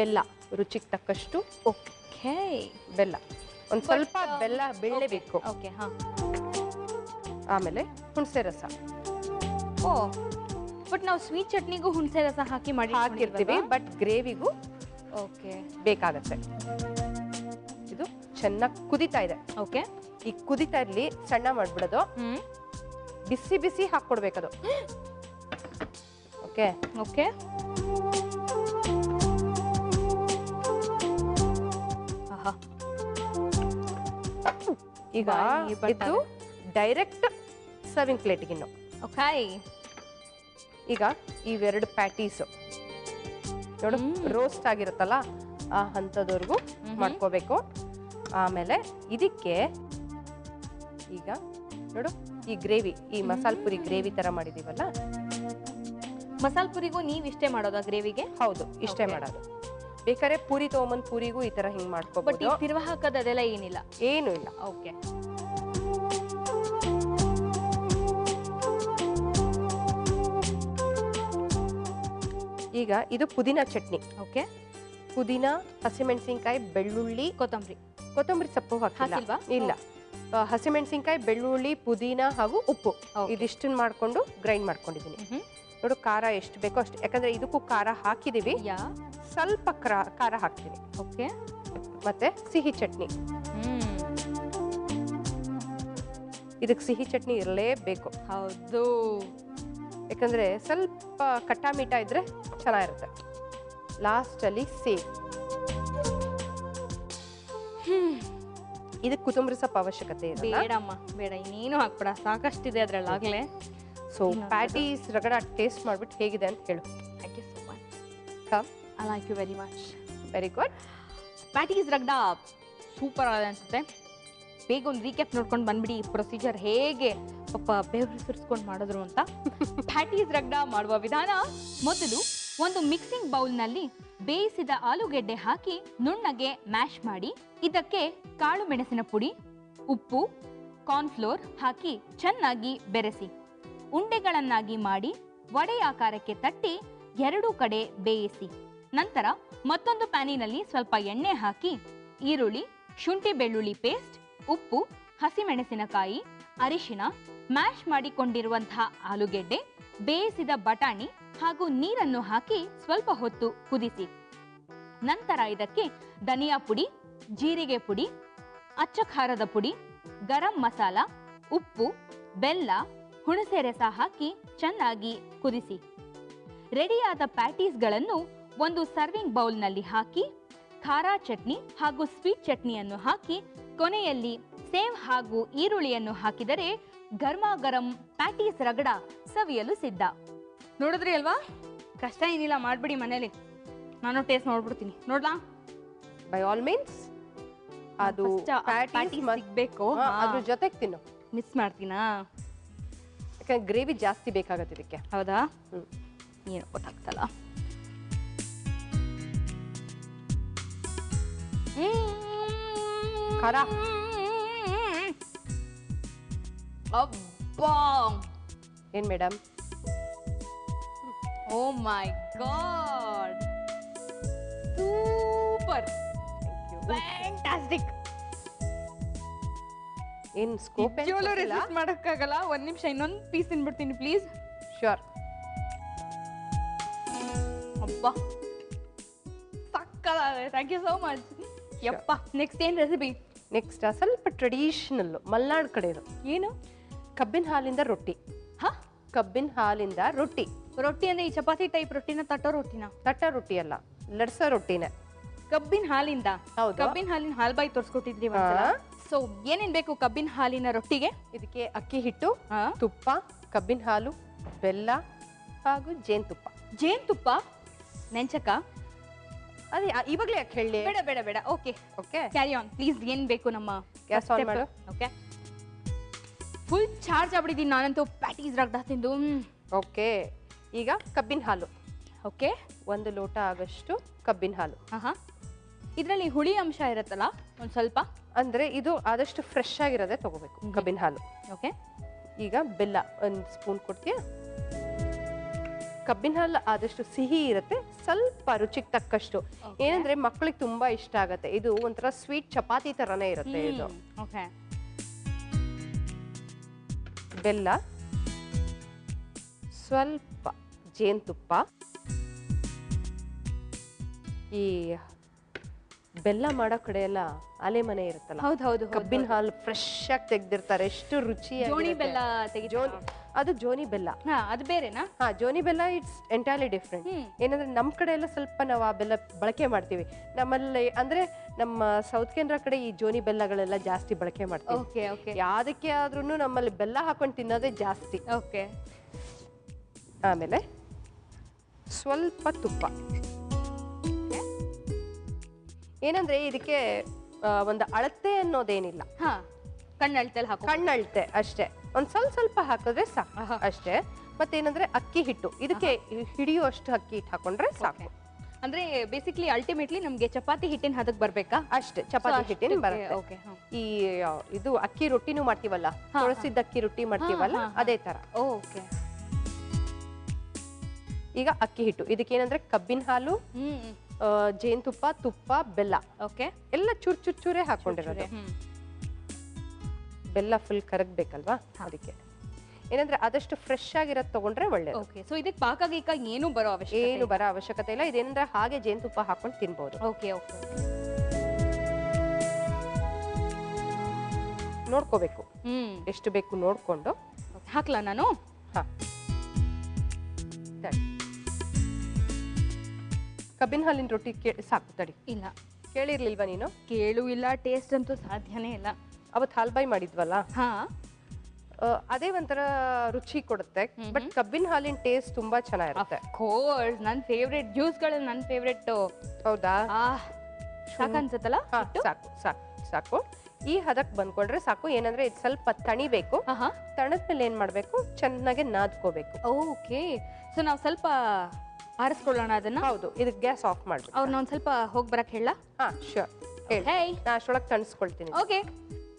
ಬೆಲ್ಲ. ರುಚಿಗೆ ತಕ್ಕಷ್ಟು ಓಕೆ. ಬೆಲ್ಲ, ಒಂದು ಸ್ವಲ್ಪ ಬೆಲ್ಲ ಬೀಳಲೇಬೇಕು. ಓಕೆ. ಹಾ. ಆಮೇಲೆ ಹುಣಸೆ ರಸ ಓ, ಬಟ್ ನಾವು ಸ್ವೀಟ್ ಚಟ್ನಿಗೂ ಹುಣಸೆ ರಸ ಹಾಕಿ ಹಾಕಿರ್ತೀವಿ, ಬಟ್ ಗ್ರೇವಿಗೂ ಓಕೆ ಬೇಕಾಗತ್ತೆ. ಇದು ಚೆನ್ನಾಗಿ ಕುದಿತಾ ಇದೆ. ಓಕೆ. ಈ ಕುದಿತಾ ಇರ್ಲಿ, ಸಣ್ಣ ಮಾಡ್ಬಿಡೋದು, ಬಿಸಿ ಬಿಸಿ ಹಾಕ್ಕೊಡ್ಬೇಕದು. Okay okay. ಈಗ ಇದು ಡೈರೆಕ್ಟ್ ಸರ್ವಿಂಗ್ ಪ್ಲೇಟ್ಗೆ. ಇನ್ನು ಓಕೆ. ಈಗ ಇವೆರಡು ಪ್ಯಾಟೀಸು ನೋಡು ರೋಸ್ಟ್ ಆಗಿರುತ್ತಲ್ಲ, ಆ ಹಂತದವರೆಗೂ ಮಾಡ್ಕೋಬೇಕು. ಆಮೇಲೆ ಇದಕ್ಕೆ ಈಗ ನೋಡು ಈ ಗ್ರೇವಿ, ಈ ಮಸಾಲೆ ಪುರಿ ಗ್ರೇವಿ ತರ ಮಾಡಿದೀವಲ್ಲ, ಮಸಾಲೆ ಪುರಿಗೂ ನೀವು ಇಷ್ಟೇ ಮಾಡೋದಾ ಗ್ರೇವಿಗೆ? ಹೌದು, ಇಷ್ಟೇ ಮಾಡೋದು. ಬೇಕಾದ್ರೆ ಪೂರಿ ತಗೊಂಬಂದ್ ಪೂರಿಗೂ ಈ ತರ ಹಿಂಗ್ ಬಟ್ ಮಾಡ್ಕೋಬಹುದು. ತಿರುವ ಹಾಕೋದು ಅದೆಲ್ಲ ಏನಿಲ್ಲ? ಏನು ಇಲ್ಲ. ಓಕೆ. ಈಗ ಇದು ಪುದೀನ ಚಟ್ನಿ. ಓಕೆ. ಪುದೀನ, ಹಸಿಮೆಣಸಿನ್ಕಾಯಿ, ಬೆಳ್ಳುಳ್ಳಿ, ಕೊತ್ತಂಬರಿ ಸೊಪ್ಪು ಹಾಕಿಲ್ಲ, ಇಲ್ಲ. ಹಸಿಮೆಣಸಿನ್ಕಾಯಿ, ಬೆಳ್ಳುಳ್ಳಿ, ಪುದೀನ ಹಾಗೂ ಉಪ್ಪು, ಇದಿಷ್ಟನ್ನ ಮಾಡ್ಕೊಂಡು ಗ್ರೈಂಡ್ ಮಾಡ್ಕೊಂಡಿದ್ದೀನಿ. ನೋಡು ಖಾರ ಎಷ್ಟು ಬೇಕೋ ಅಷ್ಟು, ಯಾಕಂದ್ರೆ ಇದಕ್ಕೂ ಖಾರ ಹಾಕಿದೀವಿ, ಸ್ವಲ್ಪ ಖಾರ ಹಾಕ್ತೀನಿ. ಓಕೆ. ಮತ್ತೆ ಸಿಹಿ ಚಟ್ನಿ, ಇದಕ್ಕೆ ಸಿಹಿ ಚಟ್ನಿ ಇರಲೇಬೇಕು. ಹೌದು, ಯಾಕಂದ್ರೆ ಸ್ವಲ್ಪ ಖಟ್ಟಾ ಮೀಠ ಇದ್ರೆ ಚೆನ್ನಾಗಿರುತ್ತೆ. ಲಾಸ್ಟ್ ಅಲ್ಲಿ ಸೇವ್. ಇದಕ್ಕೆ ಕೊತ್ತಂಬರಿ ಸೊಪ್ಪು ಅವಶ್ಯಕತೆ ಇದೆ. ಬೇಡಮ್ಮ, ಬೇಡ, ಇನ್ನೇನು ಹಾಕ್ಬೇಡ, ಸಾಕಷ್ಟಿದೆ ಅದ್ರಲ್ಲಾಗ್ಲೇ. ಸೊ ಪ್ಯಾಟೀಸ್ ರಗಡ ಟೇಸ್ಟ್ ಮಾಡ್ಬಿಟ್ಟು ಹೇಗಿದೆ ಅಂತ ಹೇಳು. Thank you so much. Come. I like you very much. Very good. Patties ರಗಡ ಸೂಪರ್ ಆದ ಅನ್ಸುತ್ತೆ. ಬೇಗ ಒಂದು ರೀಕ್ಯಾಪ್ ನೋಡ್ಕೊಂಡು ಬಂದ್ಬಿಡಿ, ಪ್ರೊಸೀಜರ್ ಹೇಗೆ ಪಾಪ ಬೆವರು ಸುರಿಸ್ಕೊಂಡು ಮಾಡಿದ್ರು ಅಂತ. ಪ್ಯಾಟೀಸ್ ರಗಡ ಮಾಡುವ ವಿಧಾನ: ಮೊದಲು ಒಂದು ಮಿಕ್ಸಿಂಗ್ ಬೌಲ್ನಲ್ಲಿ ಬೇಯಿಸಿದ ಆಲೂಗೆಡ್ಡೆ ಹಾಕಿ ನುಣ್ಣಗೆ ಮ್ಯಾಶ್ ಮಾಡಿ, ಇದಕ್ಕೆ ಕಾಳು ಮೆಣಸಿನ ಪುಡಿ, ಉಪ್ಪು, ಕಾರ್ನ್ಫ್ಲೋರ್ ಹಾಕಿ ಚೆನ್ನಾಗಿ ಬೆರೆಸಿ ಉಂಡೆಗಳನ್ನಾಗಿ ಮಾಡಿ ವಡೆ ಆಕಾರಕ್ಕೆ ತಟ್ಟಿ ಎರಡೂ ಕಡೆ ಬೇಯಿಸಿ. ನಂತರ ಮತ್ತೊಂದು ಪ್ಯಾನಿನಲ್ಲಿ ಸ್ವಲ್ಪ ಎಣ್ಣೆ ಹಾಕಿ ಈರುಳ್ಳಿ, ಶುಂಠಿ ಬೆಳ್ಳುಳ್ಳಿ ಪೇಸ್ಟ್, ಉಪ್ಪು, ಹಸಿಮೆಣಸಿನಕಾಯಿ, ಅರಿಶಿನ, ಮ್ಯಾಶ್ ಮಾಡಿಕೊಂಡಿರುವಂತಹ ಆಲೂಗೆಡ್ಡೆ, ಬೇಯಿಸಿದ ಬಟಾಣಿ ಹಾಗೂ ನೀರನ್ನು ಹಾಕಿ ಸ್ವಲ್ಪ ಹೊತ್ತು ಕುದಿಸಿ. ನಂತರ ಇದಕ್ಕೆ ಧನಿಯಾ ಪುಡಿ, ಜೀರಿಗೆ ಪುಡಿ, ಅಚ್ಚ ಖಾರದ ಪುಡಿ, ಗರಂ ಮಸಾಲ, ಉಪ್ಪು, ಬೆಲ್ಲ, ಹುಣಸೆ ರಸ ಹಾಕಿ ಚೆನ್ನಾಗಿ ಕುದಿಸಿ. ರೆಡಿಯಾದ ಪ್ಯಾಟೀಸ್ಗಳನ್ನು ಒಂದು ಸರ್ವಿಂಗ್ ಬೌಲ್ನಲ್ಲಿ ಹಾಕಿ ಖಾರ ಚಟ್ನಿ ಹಾಗೂ ಸ್ವೀಟ್ ಚಟ್ನಿಯನ್ನು ಹಾಕಿ ಕೊನೆಯಲ್ಲಿ ಸೇವ್ ಹಾಗೂ ಈರುಳ್ಳಿಯನ್ನು ಹಾಕಿದರೆ ಗರ್ಮಾ ಗರಂ ಪ್ಯಾಟೀಸ್ ರಗಡ ಸವಿಯಲು ಸಿದ್ಧ. ನೋಡಿದ್ರಿ ಅಲ್ವಾ? ಕಷ್ಟ ಏನಿಲ್ಲ, ಮಾಡ್ಬಿಡಿ ಮನೇಲಿ. ನಾನು ಟೇಸ್ಟ್ ನೋಡ್ಬಿಡ್ತೀನಿ. ನೋಡ್ಲಾ? ಬೈ ಆಲ್ ಮೀನ್ಸ್ ಅದು ಪ್ಯಾಟೀಸ್ ಸಿಗ್ಬೇಕು, ಅದ್ರ ಜೊತೆಗೆ ತಿನ್ನು. ಮಿಸ್ ಮಾಡ್ತೀನಾ? ಯಾಕಂದ್ರೆ ಗ್ರೇವಿ ಜಾಸ್ತಿ ಬೇಕಾಗತ್ತೆ ಇದಕ್ಕೆ. ಹೌದಾ? ಏನು ಗೊತ್ತಾಗ್ತಲ್ಲ. ಖಾರ ಅಬ್ಬಾ, ಏನ್ ಮೇಡಮ್? ಓ ಮೈ ಗಾಡ್, ಸೂಪರ್, ಫ್ಯಾಂಟಾಸ್ಟಿಕ್. ಏನ್ ಸ್ಕೋಪ್ ರೆಸಿಸ್ಟ್ ಮಾಡಕ್ಕಾಗಲ್ಲ. ಒಂದ್ ನಿಮಿಷ, ಇನ್ನೊಂದು ಪೀಸ್ ತಿನ್ಬಿಡ್ತೀನಿ ಪ್ಲೀಸ್. ಶ್ಯೂರ್. ಅಬ್ಬಾ, ಸಕ್ಕತ್ತಾಗಿದೆ. Thank you so much. ಯಪ್ಪ, ನೆಕ್ಸ್ಟ್ ಏನ್ ರೆಸಿಪಿ? ನೆಕ್ಸ್ಟ್ ಸ್ವಲ್ಪ ಟ್ರೆಡಿಷನಲ್ ಮಲ್ನಾಡ್ ಕಡೆದು. ಏನು? ಕಬ್ಬಿನ ಹಾಲಿಂದ ರೊಟ್ಟಿ. ಹಾ, ಕಬ್ಬಿನ ಹಾಲಿಂದ ರೊಟ್ಟಿ. ರೊಟ್ಟಿ ಅಂದ್ರೆ ಈ ಚಪಾತಿ ಟೈಪ್ ರೊಟ್ಟಿನ, ತಟ್ಟೋ ರೊಟ್ಟಿನ? ತಟ್ಟ ರೊಟ್ಟಿ ಅಲ್ಲ, ಲಡ್ಸ ರೊಟ್ಟಿನೇ. ಕಬ್ಬಿನ ಹಾಲಿಂದ? ಹೌದು. ಕಬ್ಬಿನ ಹಾಲಿನ ಹಾಲ್ ಬಾಯಿ ತೋರಿಸ್ಕೊಟ್ಟಿದ್ರಿ ಒಂದ್ಸಲ. ಸೊ ಏನೇನ್ ಬೇಕು ಕಬ್ಬಿನ ಹಾಲಿನ ರೊಟ್ಟಿಗೆ? ಇದಕ್ಕೆ ಅಕ್ಕಿ ಹಿಟ್ಟು, ತುಪ್ಪ, ಕಬ್ಬಿನ ಹಾಲು, ಬೆಲ್ಲ ಹಾಗೂ ಜೇನುತುಪ್ಪ. ಜೇನುತುಪ್ಪ ನೆಂಚಕ? ಅದೇ ಇವಾಗಲೇ ಯಾಕೆ ಹೇಳಿ? ಬೇಡ ಬೇಡ ಬೇಡ. Okay okay, carry on please. ಏನ್ ಬೇಕು? ನಮ್ಮ ಗ್ಯಾಸ್ ಆನ್ ಮಾಡು. ಓಕೆ, ಫುಲ್ ಚಾರ್ಜ್ ಆಗ್ಬಿಟ್ಟಿದ್ದೀನಿ ನಾನಂತೂ ಪ್ಯಾಟೀಸ್ ರಗಡ ತಿಂದು. ಓಕೆ, ಈಗ ಕಬ್ಬಿನ ಹಾಲು. ಓಕೆ, 1 ಲೋಟ ಆಗಷ್ಟು ಕಬ್ಬಿನ ಹಾಲು. ಹಾ, ಇದರಲ್ಲಿ ಹುಳಿ ಅಂಶ ಇರುತ್ತಲ್ಲ ಒಂದು ಸ್ವಲ್ಪ, ಅಂದ್ರೆ ಇದು ಆದಷ್ಟು ಫ್ರೆಶ್ ಆಗಿರೋದೇ ತಗೋಬೇಕು ಕಬ್ಬಿನ ಹಾಲು. ಓಕೆ, ಈಗ ಬೆಲ್ಲ 1 ಸ್ಪೂನ್ ಕೊಡ್ತೀಯಾ? ಕಬ್ಬಿನ ಹಾಲು ಆದಷ್ಟು ಸಿಹಿ ಇರುತ್ತೆ, ಸ್ವಲ್ಪ ರುಚಿಗೆ ತಕ್ಕಷ್ಟು. ಏನಂದ್ರೆ ಮಕ್ಕಳಿಗೆ ತುಂಬಾ ಇಷ್ಟ ಆಗತ್ತೆ. ಇದು ಒಂಥರ ಸ್ವೀಟ್ ಚಪಾತಿ ತರನೇ ಇರುತ್ತೆ ಇದು. ಓಕೆ. ಬೆಲ್ಲ, ಸ್ವಲ್ಪ ಜೇನುತುಪ್ಪ. ಈ ಬೆಲ್ಲ ಮಾಡೋ ಕಡೆ ಎಲ್ಲ ಆಲೆ ಮನೆ ಇರುತ್ತಲ್ಲ, ಹೌದು ಕಬ್ಬಿನ ಹಾಲು ಫ್ರೆಶ್ ಆಗಿ ತೆಗ್ದಿರ್ತಾರೆ, ಎಷ್ಟು ರುಚಿಯಾಗಿ. ಜೋನಿ ಬೆಲ್ಲ ಅದು ಜೋನಿ ಬೆಲ್ಲ. ಅದು ಬೇರೆನಾ? ಜೋನಿ ಬೆಲ್ಲ ಇಟ್ಸ್ ಎಂಟೈರ್ಲಿ ಡಿಫ್ರೆಂಟ್. ಏನಂದ್ರೆ ನಮ್ ಕಡೆ ಎಲ್ಲ ಸ್ವಲ್ಪ ನಾವು ಆ ಬೆಲ್ಲ ಬಳಕೆ ಮಾಡ್ತೀವಿ. ನಮ್ಮಲ್ಲಿ ಅಂದ್ರೆ ನಮ್ಮ ಸೌತ್ ಕೇಂದ್ರ ಕಡೆ ಈ ಜೋನಿ ಬೆಲ್ಲಗಳೆಲ್ಲ ಜಾಸ್ತಿ ಬಳಕೆ ಮಾಡ್ತೀವಿ. Okay okay. ಯಾವ್ದಕ್ಕೆ ಆದ್ರೂ ನಮ್ಮಲ್ಲಿ ಬೆಲ್ಲ ಹಾಕೊಂಡು ತಿನ್ನೋದೇ ಜಾಸ್ತಿ. ಓಕೆ. ಆಮೇಲೆ ಸ್ವಲ್ಪ ತುಪ್ಪ. ಏನಂದ್ರೆ ಇದಕ್ಕೆ ಒಂದು ಅಳತೆ ಅನ್ನೋದೇನಿಲ್ಲ. ಕಣ್ಣಳ್ತೆಲ್ ಹಾಕೋ. ಕಣ್ಣಳ್ತೆ ಅಷ್ಟೇ, ಒಂದ್ ಸ್ವಲ್ಪ ಹಾಕಿದ್ರೆ ಸಾಕು ಅಷ್ಟೇ. ಮತ್ತೇನಂದ್ರೆ ಅಕ್ಕಿ ಹಿಟ್ಟು, ಇದಕ್ಕೆ ಹಿಡಿಯುವಷ್ಟು ಅಕ್ಕಿ ಹಿಟ್ಟು ಹಾಕೊಂಡ್ರೆ ಸಾಕು. ಅಂದ್ರೆ ಬೇಸಿಕ್ಲಿ ಅಲ್ಟಿಮೇಟ್ಲಿ ನಮ್ಗೆ ಚಪಾತಿ ಹಿಟ್ಟಿನ ಹದಕ್ ಬರ್ಬೇಕಾ? ಅಷ್ಟೇ, ಚಪಾತಿ ಹಿಟ್ಟಿನ ಬರುತ್ತೆ. ಈ ಇದು ಅಕ್ಕಿ ರೊಟ್ಟಿನೂ ಮಾಡ್ತೀವಲ್ಲ, ತೊಳಸಿದ ಅಕ್ಕಿ ರೊಟ್ಟಿ ಮಾಡ್ತೀವಲ್ಲ, ಅದೇ ತರ. ಓಕೆ. ಈಗ ಅಕ್ಕಿ ಹಿಟ್ಟು, ಇದಕ್ಕೇನಂದ್ರೆ ಕಬ್ಬಿನ ಹಾಲು, ಜೇನುತುಪ್ಪ, ತುಪ್ಪ, ಬೆಲ್ಲ, ಓಕೆ, ಎಲ್ಲ ಚೂರೇ ಹಾಕೊಂಡಿರೋದು. ಬೆಲ್ಲ ಫುಲ್ ಕರಗ್ಬೇಕಲ್ವಾ, ಅದಕ್ಕೆ ಏನಂದ್ರೆ ಆದಷ್ಟು ಫ್ರೆಶ್ ಆಗಿರೋದು ತಗೊಂಡ್ರೆ ಒಳ್ಳೇದು. ಓಕೆ. ಸೊ ಇದಕ್ಕೆ ಪಾಕ ಗೀಕ ಏನು ಬರೋ ಅವಶ್ಯಕತೆ ಇಲ್ಲ. ಇದೇನಂದ್ರೆ ಹಾಗೆ ಜೇನುತುಪ್ಪ ಹಾಕೊಂಡು ತಿನ್ಬಹುದು. Okay okay. ನೋಡ್ಕೋಬೇಕು ಎಷ್ಟು ಬೇಕು ನೋಡ್ಕೊಂಡು ಹಾಕ್ಲಾ ನಾನು? ಕಬ್ಬಿನ ಹಾಲಿನ ರೊಟ್ಟಿ ಸಾಕು ತಡಿ. ಇಲ್ಲ, ಕೇಳಿರ್ಲಿಲ್ವಾ ನೀನು? ಕೇಳು ಇಲ್ಲ, ಟೇಸ್ಟ್ ಅಂತೂ ಸಾಧ್ಯನೇ ಇಲ್ಲ. ಅವತ್ತು ಹಾಲ್ಬಾಯಿ ಮಾಡಿದ್ವಲ್ಲ, ಹಾ, ಅದೇ ಒಂಥರ ರುಚಿ ಕೊಡುತ್ತೆ. ಬಟ್ ಕಬ್ಬಿನ ಹಾಲಿನ ಟೇಸ್ಟ್ ತುಂಬಾ ಚೆನ್ನಾಗಿರುತ್ತೆ. ಕೋರ್ಸ್ ನನ್ನ ಫೇವ್ರೆಟ್ ಜ್ಯೂಸ್ಗಳಲ್ಲಿ ನನ್ನ ಫೇವ್ರೆಟ್. ಹೌದಾ? ಸಾಕನ್ಸತ್ತಲ್ಲ? ಸಾಕು ಸಾಕು ಸಾಕು. ಈ ಹದಕ್ ಬಂದ್ಕೊಂಡ್ರೆ ಸಾಕು. ಏನಂದ್ರೆ ಇದು ಸ್ವಲ್ಪ ತಣಿಬೇಕು. ತಣದ್ಮೇಲೆ ಏನ್ ಮಾಡ್ಬೇಕು, ಚೆನ್ನಾಗಿ ನಾದ್ಕೋಬೇಕು. ಓಕೆ. ಸೊ ನಾವು ಸ್ವಲ್ಪ ಆರಿಸ್ಕೊಳ್ಳೋಣ ಅದನ್ನ. ಹೌದು, ಇದಕ್ಕೆ ಗ್ಯಾಸ್ ಆಫ್ ಮಾಡ್ಬೇಕು. ಅವ್ರನ್ನ ಒಂದ್ ಸ್ವಲ್ಪ ಹೋಗಿ ಬರಕ್ ಹೇಳ? ಶೂರ್, ಹೇಳಿ. ನಾ ಅಷ್ಟೊಳಗೆ ತಣಿಸ್ಕೊಳ್ತೀನಿ. ಓಕೆ.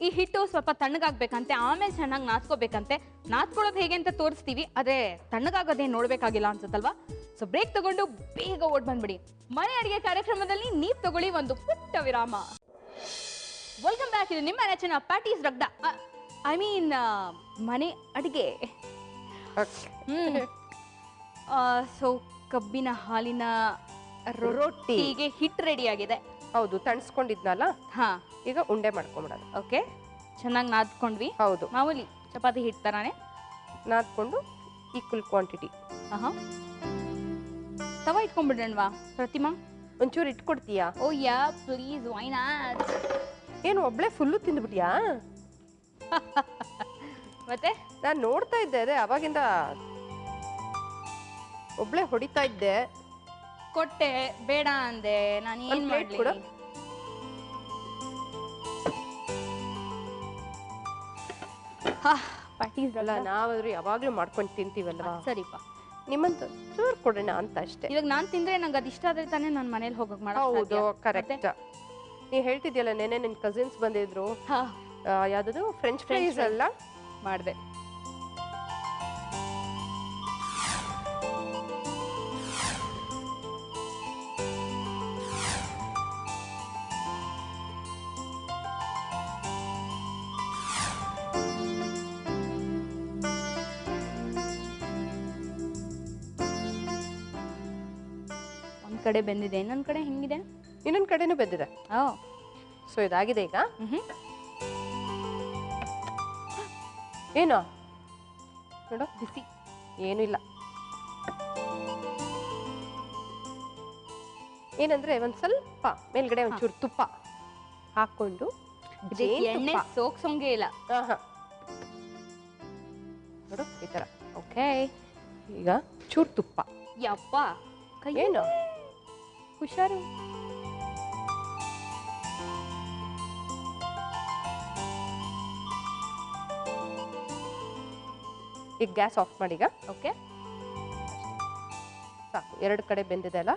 ಈ ಹಿಟ್ಟು ಸ್ವಲ್ಪ ತಣ್ಣಗಾಗ್ಬೇಕಂತೆ, ಆಮೇಲೆ ಚೆನ್ನಾಗಿ ನಾದ್ಕೋಬೇಕಂತೆ. ನಾದ್ಕೊಳ್ಳೋದು ಹೇಗೆ ಅಂತ ತೋರಿಸ್ತೀವಿ, ಆದ್ರೆ ತಣ್ಣಗಾಗೋದೇನು ನೋಡ್ಬೇಕಾಗಿಲ್ಲ ಅನ್ಸುತ್ತಲ್ವಾ? ಸೊ ಬ್ರೇಕ್ ತಗೊಂಡು ಬೇಗ ಓಡ್ ಬಂದ್ಬಿಡಿ. ಮನೆ ಅಡಿಗೆ ಕಾರ್ಯಕ್ರಮದಲ್ಲಿ ನೀವ್ ತಗೊಳ್ಳಿ ಒಂದು ಪುಟ್ಟ ವಿರಾಮ. Welcome back. ಇದು ನಿಮ್ಮ ನೆಚ್ಚಿನ ಪ್ಯಾಟೀಸ್ ರಗ್ಡ, ಐ ಮೀನ್ ಮನೆ ಅಡಿಗೆ. ಸೊ ಕಬ್ಬಿನ ಹಾಲಿನ ರೊಟ್ಟಿಗೆ ಹಿಟ್ಟು ರೆಡಿ ಆಗಿದೆ. ಹೌದು, ತಣಿಸ್ಕೊಂಡಿದ್ನಲ್ಲ. ಈಗ ಉಂಡೆ ಮಾಡ್ಕೊಂಡ್ಬಿಡೋದು. ಓಕೆ. ಚೆನ್ನಾಗಿ ನಾದ್ಕೊಂಡ್ವಿ. ಹೌದು, ಮಾಮೂಲಿ ಚಪಾತಿ ಹಿಟ್ಟು ತರಾನೇ ನಾದ್ಕೊಂಡು ಈಕ್ವಲ್ ಕ್ವಾಂಟಿಟಿ. ತವಾ ಇಟ್ಕೊಂಡ್ಬಿಡೋಣವಾ ಪ್ರತಿಮಾ? ಒಂಚೂರು ಇಟ್ಕೊಡ್ತೀಯಾ? ಓ ಯಾ ಪ್ಲೀಸ್, ವೈ ನಾಟ್? ಏನು ಒಬ್ಳೆ ಫುಲ್ಲು ತಿಂದ್ಬಿಟ್ಯಾ? ಮತ್ತೆ ನಾನು ನೋಡ್ತಾ ಇದ್ದೆ, ಅದೇ ಅವಾಗಿಂದ ಒಬ್ಳೆ ಹೊಡಿತಾ ಇದ್ದೆ. ಕೊಟ್ಟೆ, ಬೇಡ ಅಂದೆ. ನಾನು ಏನ್ ಮಾಡ್ಲಿ? ಪ್ಯಾಟೀಸ್ ಅಲ್ಲ, ನಾವಾದ್ರೂ ಯಾವಾಗ್ಲೂ ಮಾಡ್ಕೊಂಡು ತಿಂತೀವಲ್ವಾ? ಸರಿಪ್ಪ, ನಿಮ್ಮಂತ ಚೂರು ಕೊಡೋಣ ಅಂತ ಅಷ್ಟೇ. ಇವಾಗ ನಾನ್ ತಿಂದ್ರೆ ನಂಗೆ ಅದಿಷ್ಟ ಆದ್ರೆ ತಾನೇ ನಾನು ಮನೇಲಿ ಹೋಗಕ್ ಮಾಡೋ. ಹೌದು, ಕರೆಕ್ಟ್. ನೀ ಹೇಳ್ತಿದ್ಯಲ್ಲ, ನೆನೆ ನಿನ್ ಕಸಿನ್ಸ್ ಬಂದಿದ್ರು, ಯಾವ್ದು ಫ್ರೆಂಚ್ ಫ್ರೈಸ್ ಎಲ್ಲ ಮಾಡಿದೆ. ಒಂದ್ ಕಡೆ ಬೆಂದಿದೆ, ಇನ್ನೊಂದ್ ಕಡೆ ಹೆಂಗಿದೆ? ಇನ್ನೊಂದ್ ಕಡೆನೂ ಬೆಂದಿದೆ. ಸೊ ಇದಾಗಿದೆ ಈಗ. ಏನೋ ನೋಡು, ಬಿಸಿ ಏನೂ ಇಲ್ಲ. ಏನಂದ್ರೆ ಒಂದ್ ಸ್ವಲ್ಪ ಮೇಲ್ಗಡೆ ಒಂಚೂರು ತುಪ್ಪ ಹಾಕೊಂಡು, ಎಣ್ಣೆ ಸೋಕ್ಸೋಂಗೆ ಇಲ್ಲ. ನೋಡು ಈ ತರ. ಓಕೆ, ಈಗ ಚೂರು ತುಪ್ಪ. ಯಪ್ಪ, ಏನು ಹುಷಾರು. ಈಗ ಗ್ಯಾಸ್ ಆಫ್ ಮಾಡೀಗ. ಓಕೆ, ಸಾಕು. ಎರಡು ಕಡೆ ಬೆಂದಿದೆ ಅಲ್ಲ.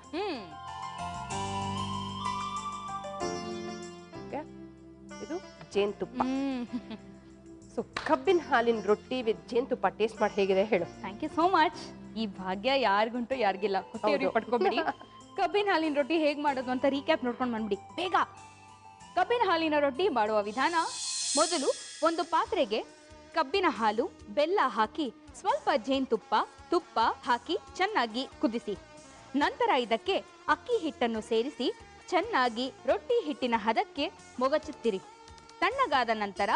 ಇದು ಜೇನುತುಪ್ಪ. ಸೊ ಕಬ್ಬಿನ ಹಾಲಿನ ರೊಟ್ಟಿ ವಿತ್ ಜೇನುತುಪ್ಪ ಟೇಸ್ಟ್ ಮಾಡಿ ಹೇಗಿದೆ ಹೇಳು. Thank you so much. ಈ ಭಾಗ್ಯ ಯಾರಿಗುಂಟು ಯಾರಿಗಿಲ್ಲ, ಕೊಟ್ಟೆಯವ್ರಿಗೆ ಪಡ್ಕೊಬಿಡಿ. ಕಬ್ಬಿನ ಹಾಲಿನ ರೊಟ್ಟಿ ಹೇಗ್ ಮಾಡೋದು ಅಂತ ರೀಕ್ಯಾಪ್ ನೋಡ್ಕೊಂಡು ಬಂದ್ಬಿಡಿ ಬೇಗ. ಕಬ್ಬಿನ ಹಾಲಿನ ರೊಟ್ಟಿ ಮಾಡುವ ವಿಧಾನ: ಮೊದಲು ಒಂದು ಪಾತ್ರೆಗೆ ಕಬ್ಬಿನ ಹಾಲು, ಬೆಲ್ಲ ಹಾಕಿ ಸ್ವಲ್ಪ ಜೇನುತುಪ್ಪ, ತುಪ್ಪ ಹಾಕಿ ಚೆನ್ನಾಗಿ ಕುದಿಸಿ. ನಂತರ ಇದಕ್ಕೆ ಅಕ್ಕಿ ಹಿಟ್ಟನ್ನು ಸೇರಿಸಿ ಚೆನ್ನಾಗಿ ರೊಟ್ಟಿ ಹಿಟ್ಟಿನ ಹದಕ್ಕೆ ಮೊಗಚುತ್ತಿರಿ. ತಣ್ಣಗಾದ ನಂತರ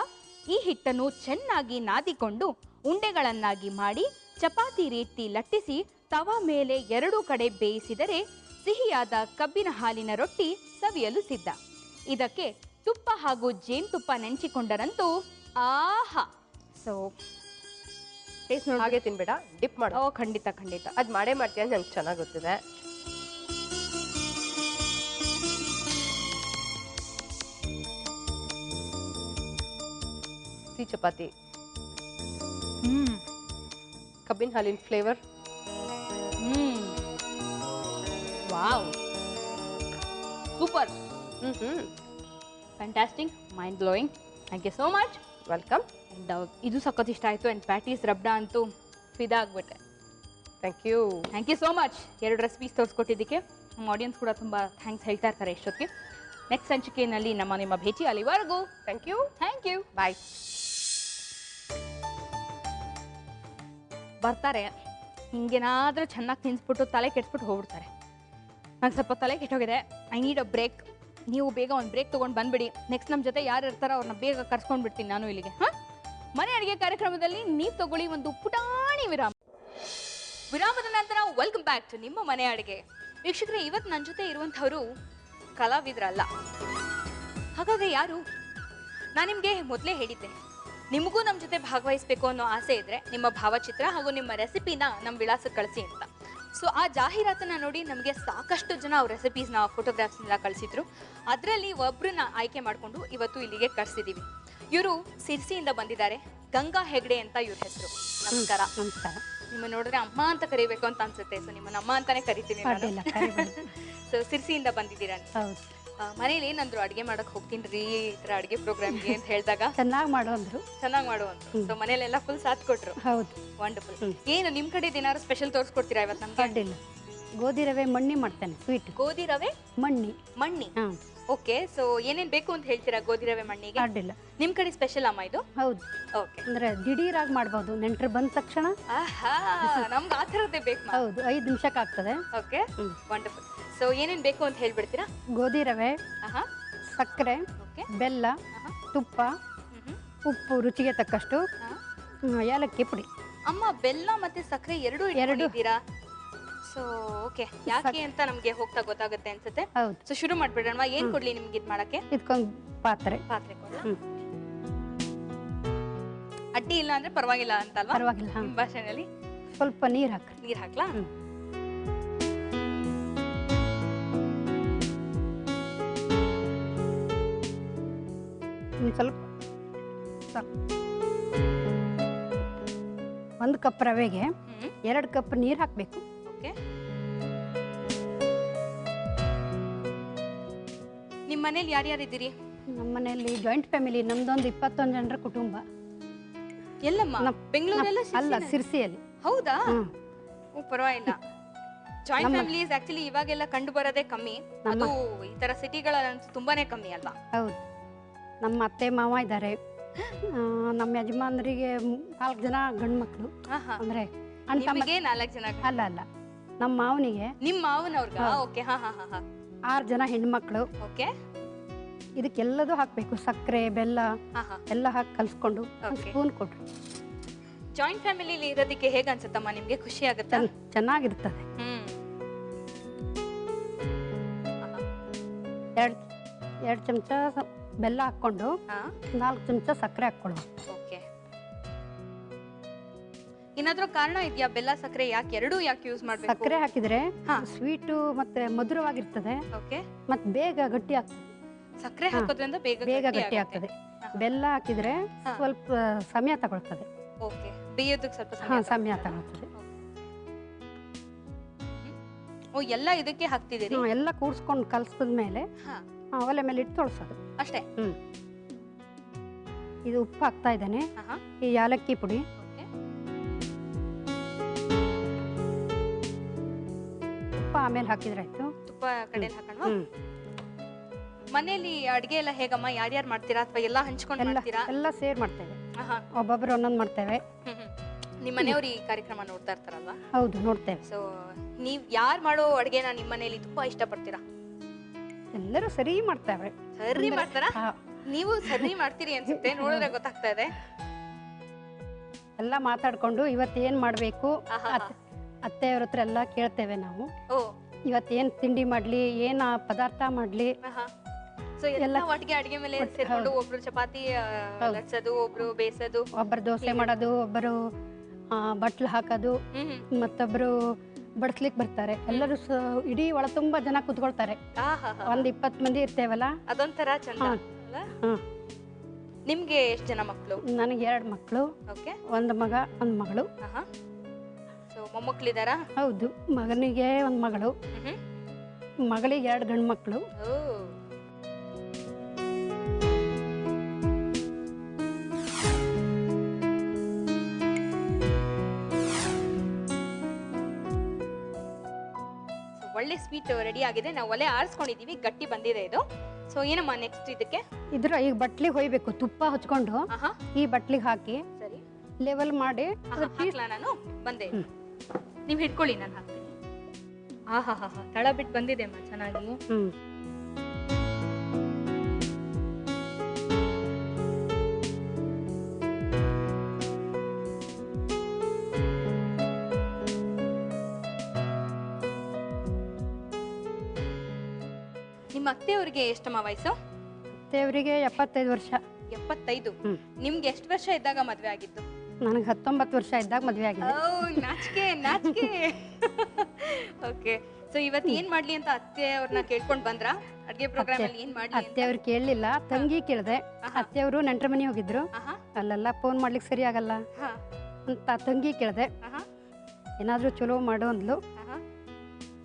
ಈ ಹಿಟ್ಟನ್ನು ಚೆನ್ನಾಗಿ ನಾದಿಕೊಂಡು ಉಂಡೆಗಳನ್ನಾಗಿ ಮಾಡಿ ಚಪಾತಿ ರೀತಿ ಲಟ್ಟಿಸಿ ತವಾ ಮೇಲೆ 2 ಕಡೆ ಬೇಯಿಸಿದರೆ ಸಿಹಿಯಾದ ಕಬ್ಬಿನ ಹಾಲಿನ ರೊಟ್ಟಿ ಸವಿಯಲು ಸಿದ್ಧ. ಇದಕ್ಕೆ ತುಪ್ಪ ಹಾಗೂ ಜೇನುತುಪ್ಪ ನೆಂಚಿಕೊಂಡರಂತೂ ಆಹಾ. ಸೊ ಟೇಸ್ಟ್ ನೋಡಿ ಹಾಗೆ ತಿನ್ಬೇಡ, ಡಿಪ್ ಮಾಡು. ಓ ಖಂಡಿತ ಖಂಡಿತ. ಅದು ಮಾಡೇ ಮಾಡ್ತೀಯ ಅಂತ ನಂಗೆ ಚೆನ್ನಾಗಿ ಗೊತ್ತಿದೆ. ಸಿಹಿ ಚಪಾತಿ, ಕಬ್ಬಿನ ಹಾಲಿನ flavour. Wow, super, fantastic, mind blowing. Thank you so much. Welcome. And ಇದು ಸಖತ್ ಇಷ್ಟ ಆಯಿತು. ಆ್ಯಂಡ್ ಪ್ಯಾಟೀಸ್ ರಬ್ಡಾ ಅಂತೂ ಫಿದಾ ಆಗ್ಬಿಟ್ಟೆ. Thank you. Thank you so much. 2 recipes ತೋರಿಸ್ಕೊಟ್ಟಿದ್ದಕ್ಕೆ ನಮ್ಮ ಆಡಿಯನ್ಸ್ ಕೂಡ ತುಂಬ ಥ್ಯಾಂಕ್ಸ್ ಹೇಳ್ತಾ ಇರ್ತಾರೆ ಇಷ್ಟೊತ್ತಿಗೆ. ನೆಕ್ಸ್ಟ್ ಸಂಚಿಕೆಯಲ್ಲಿ ನಿಮ್ಮ ಭೇಟಿ. ಅಲ್ಲಿವರೆಗೂ thank you. Thank you. Bye. ಬರ್ತಾರೆ, ಹಿಂಗೇನಾದರೂ ಚೆನ್ನಾಗಿ ತಿನ್ಸ್ಬಿಟ್ಟು ತಲೆ ಕೆಡಿಸ್ಬಿಟ್ಟು ಹೋಗ್ಬಿಡ್ತಾರೆ. ನಂಗೆ ಸ್ವಲ್ಪ ತಲೆ ಕೆಟ್ಟೋಗಿದೆ, ಐ ನೀಡ್ ಅ ಬ್ರೇಕ್. ನೀವು ಬೇಗ ಒಂದು ಬ್ರೇಕ್ ತೊಗೊಂಡು ಬಂದ್ಬಿಡಿ. ನೆಕ್ಸ್ಟ್ ನಮ್ಮ ಜೊತೆ ಯಾರು ಇರ್ತಾರೋ ಅವ್ರನ್ನ ಬೇಗ ಕರ್ಸ್ಕೊಂಡು ಬಿಡ್ತೀನಿ ನಾನು ಇಲ್ಲಿಗೆ. ಮನೆ ಅಡುಗೆ ಕಾರ್ಯಕ್ರಮದಲ್ಲಿ ನೀವು ತಗೊಳ್ಳಿ ಒಂದು ಪುಟಾಣಿ ವಿರಾಮ. ವಿರಾಮದ ನಂತರ ವೆಲ್ಕಮ್ ಬ್ಯಾಕ್ ಟು ನಿಮ್ಮ ಮನೆ ಅಡುಗೆ. ವೀಕ್ಷಕರೇ, ಇವತ್ತು ನನ್ನ ಜೊತೆ ಇರುವಂಥವರು ಕಲಾವಿದರಲ್ಲ. ಹಾಗಾದರೆ ಯಾರು? ನಾನು ನಿಮಗೆ ಮೊದಲೇ ಹೇಳಿದ್ದೆ, ನಿಮಗೂ ನಮ್ಮ ಜೊತೆ ಭಾಗವಹಿಸಬೇಕು ಅನ್ನೋ ಆಸೆ ಇದ್ದರೆ ನಿಮ್ಮ ಭಾವಚಿತ್ರ ಹಾಗೂ ನಿಮ್ಮ ರೆಸಿಪಿನ ನಮ್ಮ ವಿಳಾಸಕ್ಕೆ ಕಳಿಸಿ ಅಂತ. ಸೊ ಆ ಜಾಹೀರಾತನ್ನು ನೋಡಿ ನಮಗೆ ಸಾಕಷ್ಟು ಜನ ಅವ್ರ ರೆಸಿಪೀಸ್ನ, ಫೋಟೋಗ್ರಾಫ್ಸ್ನೆಲ್ಲ ಕಳಿಸಿದ್ರು. ಅದರಲ್ಲಿ ಒಬ್ಬರನ್ನ ಆಯ್ಕೆ ಮಾಡಿಕೊಂಡು ಇವತ್ತು ಇಲ್ಲಿಗೆ ಕಳಿಸಿದ್ದೀವಿ. ಇವರು ಸಿರ್ಸಿಯಿಂದ ಬಂದಿದ್ದಾರೆ. ಗಂಗಾ ಹೆಗ್ಡೆ ಅಂತ ಇವ್ರ ಹೆಸರು. ನಮಸ್ಕಾರ. ನಮಸ್ಕಾರ. ನಿಮ್ಮ ನೋಡಿದ್ರೆ ಅಮ್ಮ ಅಂತ ಕರಿಬೇಕು ಅಂತ ಅನ್ಸುತ್ತೆ. ಸೊ ನಿಮ್ಮನ್ನ ಅಮ್ಮ ಅಂತಾನೆ ಕರಿತೀನಿ. ಸೊ ಸಿರ್ಸಿಯಿಂದ ಬಂದಿದ್ದೀರಾ? ಹೌದು. ಮನೇಲಿ ಏನಂದ್ರು, ಅಡುಗೆ ಮಾಡಕ್ ಹೋಗ್ತೀನಿ ಈ ತರ ಅಡುಗೆ ಪ್ರೋಗ್ರಾಮ್ಗೆ ಅಂತ ಹೇಳಿದಾಗ ಚೆನ್ನಾಗಿ ಮಾಡು ಅಂದ್ರು. ಚೆನ್ನಾಗಿ ಮಾಡು ಅಂತ. ಸೊ ಮನೇಲೆಲ್ಲ ಫುಲ್ ಸಾಥ್ ಕೊಟ್ರು. ಹೌದು. ವಂಡರ್ಫುಲ್. ಏನು ನಿಮ್ ಕಡೆ ಏನಾದ್ರು ಸ್ಪೆಷಲ್ ತೋರಿಸ್ಕೊಡ್ತೀರಾ ಇವತ್ತು ನಮ್ಗೆ? ಅಡ್ಡಿಲ್ಲ. ಗೋಧಿ ರವೆ ಮಣ್ಣಿ ಮಾಡ್ತೇನೆ, ಸ್ವೀಟ್. ಗೋಧಿ ರವೆ ಮಣ್ಣಿ. ಮಣ್ಣಿ. ಓಕೆ. ಸೊ ಏನೇನ್ ಬೇಕು ಅಂತ ಹೇಳ್ತೀರಾ ಗೋಧಿ ರವೆ ಮಣ್ಣಿಗೆ? ಅಡ್ಡಿಲ್ಲ. ನಿಮ್ ಕಡೆ ಸ್ಪೆಷಲ್ ಅಮ್ಮ ಇದು? ಹೌದು. ಓಕೆ. ಅಂದ್ರೆ ದಿಢೀರಾಗಿ ಮಾಡ್ಬೋದು, ನೆಂಟ್ರು ಬಂದ ತಕ್ಷಣ. ಆಹಾ, ನಮ್ಗೆ ಆ ಥರದ್ದೇ ಬೇಕು. ಹೌದು, 5 ನಿಮಿಷಕ್ಕೆ ಆಗ್ತದೆ. Okay, wonderful. ಸೊ ಏನೇನ್ ಬೇಕು ಅಂತ ಹೇಳ್ಬಿಡ್ತೀರಾ? ಗೋಧಿ ರವೆ, ಸಕ್ಕರೆ, ಬೆಲ್ಲ, ತುಪ್ಪ, ಉಪ್ಪು ರುಚಿಗೆ ತಕ್ಕಷ್ಟು, ಏಲಕ್ಕಿ ಪುಡಿ. ಅಮ್ಮ, ಬೆಲ್ಲ ಮತ್ತೆ ಸಕ್ಕರೆ ಎರಡು ಇದ್ದೀರಾ? ಸೊ ಓಕೆ, ಯಾಕೆ ಅಂತ ನಮ್ಗೆ ಹೋಗ್ತಾ ಗೊತ್ತಾಗುತ್ತೆ ಅನ್ಸುತ್ತೆ. ಹೌದು. ಸೊ ಶುರು ಮಾಡ್ಬಿಡೋಣ. ಏನ್ ಕೊಡ್ಲಿ ನಿಮ್ಗೆ ಇದು ಮಾಡಕ್ಕೆ? ಇದಕ್ಕೊಂದು ಪಾತ್ರೆ ಕೊಡ್ಲಾ? ಅಡ್ಡಿ ಇಲ್ಲ ಅಂದ್ರೆ ಪರವಾಗಿಲ್ಲ ಅಂತಲ್ವಾ? ಪರವಾಗಿಲ್ಲ. ನಿಮ್ಮ ಭಾಷೆನಲ್ಲಿ ಸ್ವಲ್ಪ ನೀರು ಹಾಕಿ. ನೀರ್ ಹಾಕ್ಲಾ? ಸ್ವಲ್ಪ 1 ಕಪ್ ರವೆಗೆ 2 ಕಪ್ ನೀರು ಹಾಕಬೇಕು. ಓಕೆ. ನಿಮ್ಮ ಮನೇಲಿ ಯಾರ್ಯಾರು ಇದ್ದೀರಿ? ನಮ್ಮ ಮನೆಯಲ್ಲಿ ಜಾಯಿಂಟ್ ಫ್ಯಾಮಿಲಿ, ನಮ್ದೊಂದು 21 ಜನರ ಕುಟುಂಬ. ಎಲ್ಲಮ್ಮ? ಬೆಂಗಳೂರಲ್ಲ? ಅಲ್ಲ, ಸಿರ್ಸಿಯಲ್ಲಿ. ಹೌದಾ? ಪರವಾಗಿಲ್ಲ. ಜಾಯಿಂಟ್ ಫ್ಯಾಮಿಲಿ ಆಕ್ಚುಲಿ ಇವಾಗೆಲ್ಲ ಕಂಡು ಬರೋದೇ ಕಮ್ಮಿ. ಅದು ಈ ತರ ಸಿಟಿಗಳಂತೂ ತುಂಬಾನೇ ಕಮ್ಮಿ ಅಲ್ವಾ? ಹೌದು. ನಮ್ಮ ಅತ್ತೆ ಮಾವ ಇದ್ದಾರೆ. ನಮ್ಮ ಯಜಮಾನರಿಗೆ 4 ಜನ ಗಂಡು ಮಕ್ಕಳು. ಅಂದ್ರೆ ನಿಮಗೆ 4 ಜನ? ಅಲ್ಲ ಅಲ್ಲ, ನಮ್ಮ ಮಾವನಿಗೆ. ನಿಮ್ಮ ಮಾವನವ್ರಿಗೆ? ಓಕೆ. 6 ಜನ ಹೆಣ್ಮಕ್ಳು. ಓಕೆ. ಇದಕ್ಕೆಲ್ಲದೂ ಹಾಕ್ಬೇಕು, ಸಕ್ಕರೆ, ಬೆಲ್ಲ ಎಲ್ಲ ಹಾಕಿ ಕಲ್ಸ್ಕೊಂಡು ಸ್ಪೂನ್ ಕೊಡ್ರಿ. ಜಾಯಿಂಟ್ ಫ್ಯಾಮಿಲಿಲಿ ಇರೋದಕ್ಕೆ ಹೇಗೆ ಅನ್ಸುತ್ತಮ್ಮ ನಿಮ್ಗೆ? ಖುಷಿ ಆಗುತ್ತಾ? ಚೆನ್ನಾಗಿರ್ತದೆ. 2 ಚಮಚ ಬೆಲ್ಲ ಹಾಕೊಂಡು 4 ಚಮಚ ಸಕ್ಕರೆ ಹಾಕೊಳ್ಳುವ. ಓಕೆ. ಏನಾದ್ರೂ ಕಾರಣ ಇದೆಯಾ ಬೆಲ್ಲ ಸಕ್ಕರೆ ಯಾಕೆ ಯೂಸ್ ಮಾಡ್ಬೇಕು? ಸಕ್ಕರೆ ಹಾಕಿದ್ರೆ ಸ್ವೀಟು ಮತ್ತೆ ಮಧುರವಾಗಿರ್ತದೆ. ಓಕೆ. ಮತ್ತೆ ಬೇಗ ಗಟ್ಟಿ ಆಗ್ತದೆ. ಸಕ್ಕರೆ ಹಾಕೋದ್ರಿಂದ ಬೇಗ ಗಟ್ಟಿ ಆಗ್ತದೆ. ಬೆಲ್ಲ ಹಾಕಿದ್ರೆ ಸ್ವಲ್ಪ ಸಮಯ ತಗೊಳ್ತದೆ. ಓಕೆ. ಬೇಯೋದಕ್ಕೆ ಸ್ವಲ್ಪ ಸಮಯ ತಗೊಳ್ತದೆ. ಓ, ಎಲ್ಲ ಇದಕ್ಕೆ ಹಾಕ್ತಿದ್ದೀರಿ? ಎಲ್ಲ ಕೂಡ್ಸ್ಕೊಂಡು ಕಲ್ಸಿದ ಮೇಲೆ ಒಲೆ ಮೇಲೆ ಇಟ್ಟು ತೊಳ್ಸೋದು ಅಷ್ಟೇ. ಇದು ಉಪ್ಪು ಹಾಕ್ತಾ ಇದ್ದೇನೆ. ಈ ಏಲಕ್ಕಿ ಪುಡಿ, ಆಮೇಲೆ ಹಾಕಿದ್ರೆ ಆಯ್ತು. ತುಪ್ಪ ಕಡೆಯಲ್ಲಿ ಹಾಕಣ್ವಾ? ಹ್ಮ್. ಮನೆಯಲ್ಲಿ ಅಡ್ಗೆ ಎಲ್ಲ ಹೇಗಮ್ಮ? ಯಾರ್ಯಾರು ಮಾಡ್ತೀರಾ ಅಥವಾ ಎಲ್ಲ ಹಂಚ್ಕೊಂಡು ಎಲ್ಲ ಮಾಡ್ತೀರಾ? ಎಲ್ಲ ಸೇರ್ ಮಾಡ್ತೇವೆ, ಆಹಾ. ಒಬ್ಬೊಬ್ರು ಒಂದೊಂದು ಮಾಡ್ತೇವೆ. ನಿಮ್ಮ ಮನೆಯವ್ರು ಈ ಕಾರ್ಯಕ್ರಮ ನೋಡ್ತಾ ಇರ್ತಾರಲ್ವಾ? ಹೌದು, ನೋಡ್ತೇವೆ. ಸೊ ನೀವ್ ಯಾರು ಮಾಡೋ ಅಡ್ಗೆನ ನಿಮ್ಮ ಮನೆಯಲ್ಲಿ ತುಂಬಾ ಇಷ್ಟಪಡ್ತೀರಾ? ಎಲ್ಲರೂ ಸರಿ ಮಾಡ್ತೇವೆ. ಸರಿ ಮಾಡ್ತಾರಾ? ಹಾ, ನೀವು ಸರಿ ಮಾಡ್ತೀರಿ ಅನ್ಸುತ್ತೆ, ನೋಡಿದ್ರೆ ಗೊತ್ತಾಗ್ತಾ ಇದೆ. ಎಲ್ಲ ಮಾತಾಡ್ಕೊಂಡು ಇವತ್ತೇನ್ ಮಾಡ್ಬೇಕು, ಆಹಾ. ಅತ್ತೆಯವ್ರ ಹತ್ರ ಎಲ್ಲ ಕೇಳ್ತೇವೆ ನಾವು. ಓ, ಇವತ್ತೇನ್ ತಿಂಡಿ ಮಾಡ್ಲಿ, ಏನ್ ಪದಾರ್ಥ ಮಾಡ್ಲಿ. ಸೊ ಎಲ್ಲ ಒಟ್ಟಿಗೆ ಅಡಿಗೆ ಮೇಲೆ ಸೇರ್ಕೊಂಡು ಒಬ್ರು ಚಪಾತಿ ಲಟ್ಸೋದು, ಒಬ್ರು ಬೇಯಿಸೋದು, ಒಬ್ಬರು ದೋಸೆ ಮಾಡೋದು, ಒಬ್ಬರು ಬಟ್ಲು ಹಾಕೋದು, ಮತ್ತೊಬ್ರು ಬಡಿಸ್ಲಿಕ್ಕೆ ಬರ್ತಾರೆ. ಎಲ್ಲರೂ ಇಡೀ ಒಳ ತುಂಬಾ ಜನ ಕುತ್ಕೊಳ್ತಾರೆ. ಒಂದ್ 20 ಮಂದಿ ಇರ್ತೇವಲ್ಲ, ಅದೊಂಥರ ಚಂದ ಅಲ್ಲ? ನಿಮ್ಗೆ ಎಷ್ಟು ಜನ ಮಕ್ಕಳು? ನನಗೆ 2 ಮಕ್ಕಳು, ಓಕೆ, ಒಂದು ಮಗ ಒಂದು ಮಗಳು. ಸೊ ಮೊಮ್ಮಕ್ಳಿದಾರಾ? ಹೌದು, ಮಗನಿಗೆ ಒಂದು ಮಗಳು, ಮಗಳಿಗೆ 2 ಗಂಡು ಮಕ್ಕಳು. ಒಳ್ಳೆ ಸ್ವೀಟ್ ರೆಡಿ ಆಗಿದೆ. ನಾವು ಒಲೆ ಆರಿಸ್ಕೊಂಡಿದೀವಿ, ಗಟ್ಟಿ ಬಂದಿದೆ ಇದು. ಸೊ ಏನಮ್ಮ ನೆಕ್ಸ್ಟ್ ಇದಕ್ಕೆ? ಈಗ ಬಟ್ಲಿಗೆ ಹೊಯ್ಬೇಕು, ತುಪ್ಪ ಹಚ್ಕೊಂಡು ಈ ಬಟ್ಲಿಗೆ ಹಾಕಿ ಸರಿ ಲೆವೆಲ್ ಮಾಡಿ ಹಾಕ್ಲಾ? ನಾನು ಬಂದೆ, ನೀವು ಹಿಡ್ಕೊಳ್ಳಿ, ನಾನು ಹಾಕ್ತೀನಿ. ಆಹಾ, ತಳ ಬಿಟ್ಟು ಬಂದಿದೆ ಅಮ್ಮ ಚೆನ್ನಾಗಿ. ನಿಮ್ಮ ಅತ್ತೆಯವ್ರಿಗೆ ಎಷ್ಟಮ್ಮ ವಯಸ್ಸು? ಅತ್ತೆಯವರಿಗೆ 75 ವರ್ಷ. 75? ನಿಮ್ಗೆ ಎಷ್ಟು ವರ್ಷ ಇದ್ದಾಗ ಮದ್ವೆ ಆಗಿತ್ತು? ನನಗೆ 19 ವರ್ಷ ಇದ್ದಾಗ ಮದ್ವೆ ಆಗಿದೆ. ನಾಚಿಕೆ. ಓಕೆ, ಸೊ ಇವತ್ತು ಏನ್ ಮಾಡ್ಲಿ ಅಂತ ಅತ್ತೆಯವ್ರನ್ನ ಕೇಳ್ಕೊಂಡ್ ಬಂದ್ರ? ಅಡ್ಗೆ ಪ್ರೋಗ್ರಾಮ್ ಅಲ್ಲಿ ಏನ್ ಮಾಡ್ಲಿ? ಅತ್ತೆಯವ್ರು ಕೇಳಲಿಲ್ಲ, ತಂಗಿ ಕೇಳಿದೆ. ಅತ್ತೆಯವರು ನೆಂಟ್ರ ಮನೆ ಹೋಗಿದ್ರು, ಅಲ್ಲೆಲ್ಲ ಫೋನ್ ಮಾಡ್ಲಿಕ್ಕೆ ಸರಿ ಆಗಲ್ಲ ಅಂತ ತಂಗಿ ಕೇಳಿದೆ. ಏನಾದ್ರೂ ಚಲೋ ಮಾಡು ಅಂದ್ಲು.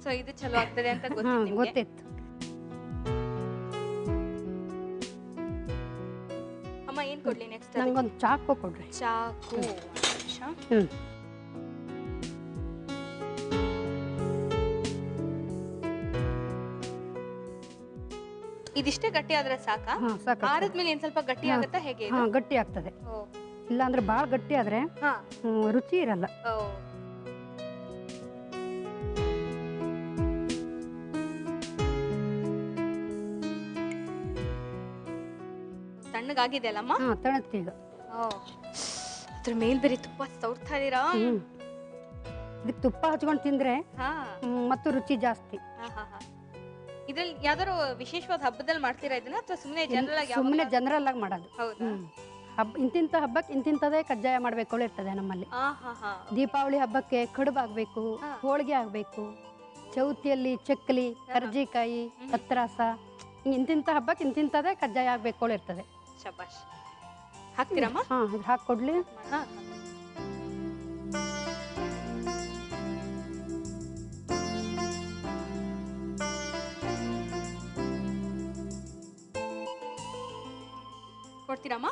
ಸೊ ಇದು ಚಲೋ ಆಗ್ತದೆ ಅಂತ ಗೊತ್ತಿತ್ತು. ಅಮ್ಮ ಏನ್ ಕೊಡ್ಲಿ ನೆಕ್ಸ್ಟ್? ನಂಗೊಂದು ಚಾಕು ಕೊಡ್ರಿ. ಚಾಕು. ಇದಿಷ್ಟೇ ಗಟ್ಟಿ ಆದ್ರೆ ಸಾಕಾ? ಆರದ್ಮೇಲೆ ಏನ್ ಸ್ವಲ್ಪ ಗಟ್ಟಿ ಆಗುತ್ತಾ ಹೇಗೆ? ಗಟ್ಟಿ ಆಗ್ತದೆ, ಇಲ್ಲ ಅಂದ್ರೆ ಬಾಳ ಗಟ್ಟಿ ಆದ್ರೆ ರುಚಿ ಇರಲ್ಲ. ತಣ್ಣಗಾಗಿದೆ ಅಲ್ಲಮ್ಮ? ತಣ್ಣತ್ತೀಗ. ಅದ್ರ ಮೇಲ್ ಬೇರೆ ತುಪ್ಪ ಸೌರ್ತಾ ಇದೀರಾ? ಇದಕ್ಕೆ ತುಪ್ಪ ಹಚ್ಕೊಂಡು ತಿಂದ್ರೆ ಮತ್ತು ರುಚಿ ಜಾಸ್ತಿ. ಇದ್ರಲ್ಲಿ ಯಾವ್ದಾರು ವಿಶೇಷವಾದ ಹಬ್ಬದಲ್ಲಿ ಮಾಡ್ತೀರಾ ಇದನ್ನ ಅಥವಾ ಸುಮ್ಮನೆ ಜನರಲ್ ಆಗಿ? ಸುಮ್ಮನೆ ಜನರಲ್ ಆಗಿ ಮಾಡೋದು. ಹೌದಾ? ಇಂತಿಂತ ಹಬ್ಬಕ್ಕೆ ಇಂತಿಂತದೇ ಕಜ್ಜಾಯ ಮಾಡ್ಬೇಕು ಇರ್ತದೆ ನಮ್ಮಲ್ಲಿ. ದೀಪಾವಳಿ ಹಬ್ಬಕ್ಕೆ ಕಡುಬು ಆಗ್ಬೇಕು, ಹೋಳಿಗೆ ಆಗ್ಬೇಕು, ಚೌತಿಯಲ್ಲಿ ಚಕ್ಕಲಿ, ಕರ್ಜಿಕಾಯಿ, ಪತ್ರಾಸ, ಇಂತಿಂತ ಹಬ್ಬಕ್ಕೆ ಇಂತಿಂತದೇ ಕಜ್ಜಾಯ ಆಗ್ಬೇಕು ಇರ್ತದೆ. ಶಬಾಷ್. ಹಾಕ್ತೀರಮ್ಮ? ಇದು ಹಾಕೊಡ್ಲಿ. ಕೊಡ್ತೀರಮ್ಮ?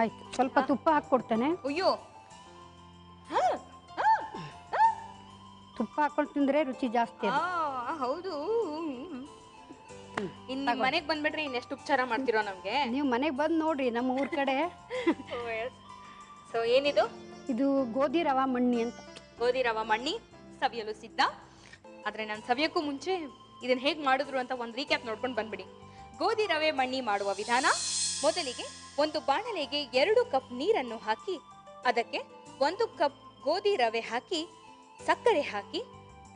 ಆಯ್ತು, ಸ್ವಲ್ಪ ತುಪ್ಪ ಹಾಕೊಡ್ತೇನೆ. ಅಯ್ಯೋ, ತುಪ್ಪ ಹಾಕೊಂಡು ತಿಂದ್ರೆ ರುಚಿ ಜಾಸ್ತಿ. ಹೌದು. ಇನ್ ನಿಮ್ ಮನೆಗ್ ಬಂದ್ಬಿಟ್ರೆ ಇನ್ನೆಷ್ಟು ಉಪಚಾರ ಮಾಡ್ತಿರೋ ನಮ್ಗೆ. ನೀವು ಮನೆಗೆ ಬಂದು ನೋಡ್ರಿ ನಮ್ಮ ಊರ್ ಕಡೆ. ಸೊ ಏನಿದು? ಇದು ಗೋಧಿ ರವಾ ಮಣ್ಣಿ ಅಂತ. ಗೋಧಿ ರವಾ ಮಣ್ಣಿ ಸವಿಯಲು ಸಿದ್ಧ. ಆದ್ರೆ ನಾನು ಸವಿಯಕ್ಕೂ ಮುಂಚೆ ಇದನ್ನ ಹೇಗ್ ಮಾಡಿದ್ರು ಅಂತ ಒಂದು ರೀಕ್ಯಾಪ್ ನೋಡ್ಕೊಂಡು ಬಂದ್ಬಿಡಿ. ಗೋಧಿ ರವೆ ಮಣ್ಣಿ ಮಾಡುವ ವಿಧಾನ: ಮೊದಲಿಗೆ ಒಂದು ಬಾಣಲೆಗೆ 2 ಕಪ್ ನೀರನ್ನು ಹಾಕಿ ಅದಕ್ಕೆ 1 ಕಪ್ ಗೋಧಿ ರವೆ ಹಾಕಿ, ಸಕ್ಕರೆ ಹಾಕಿ,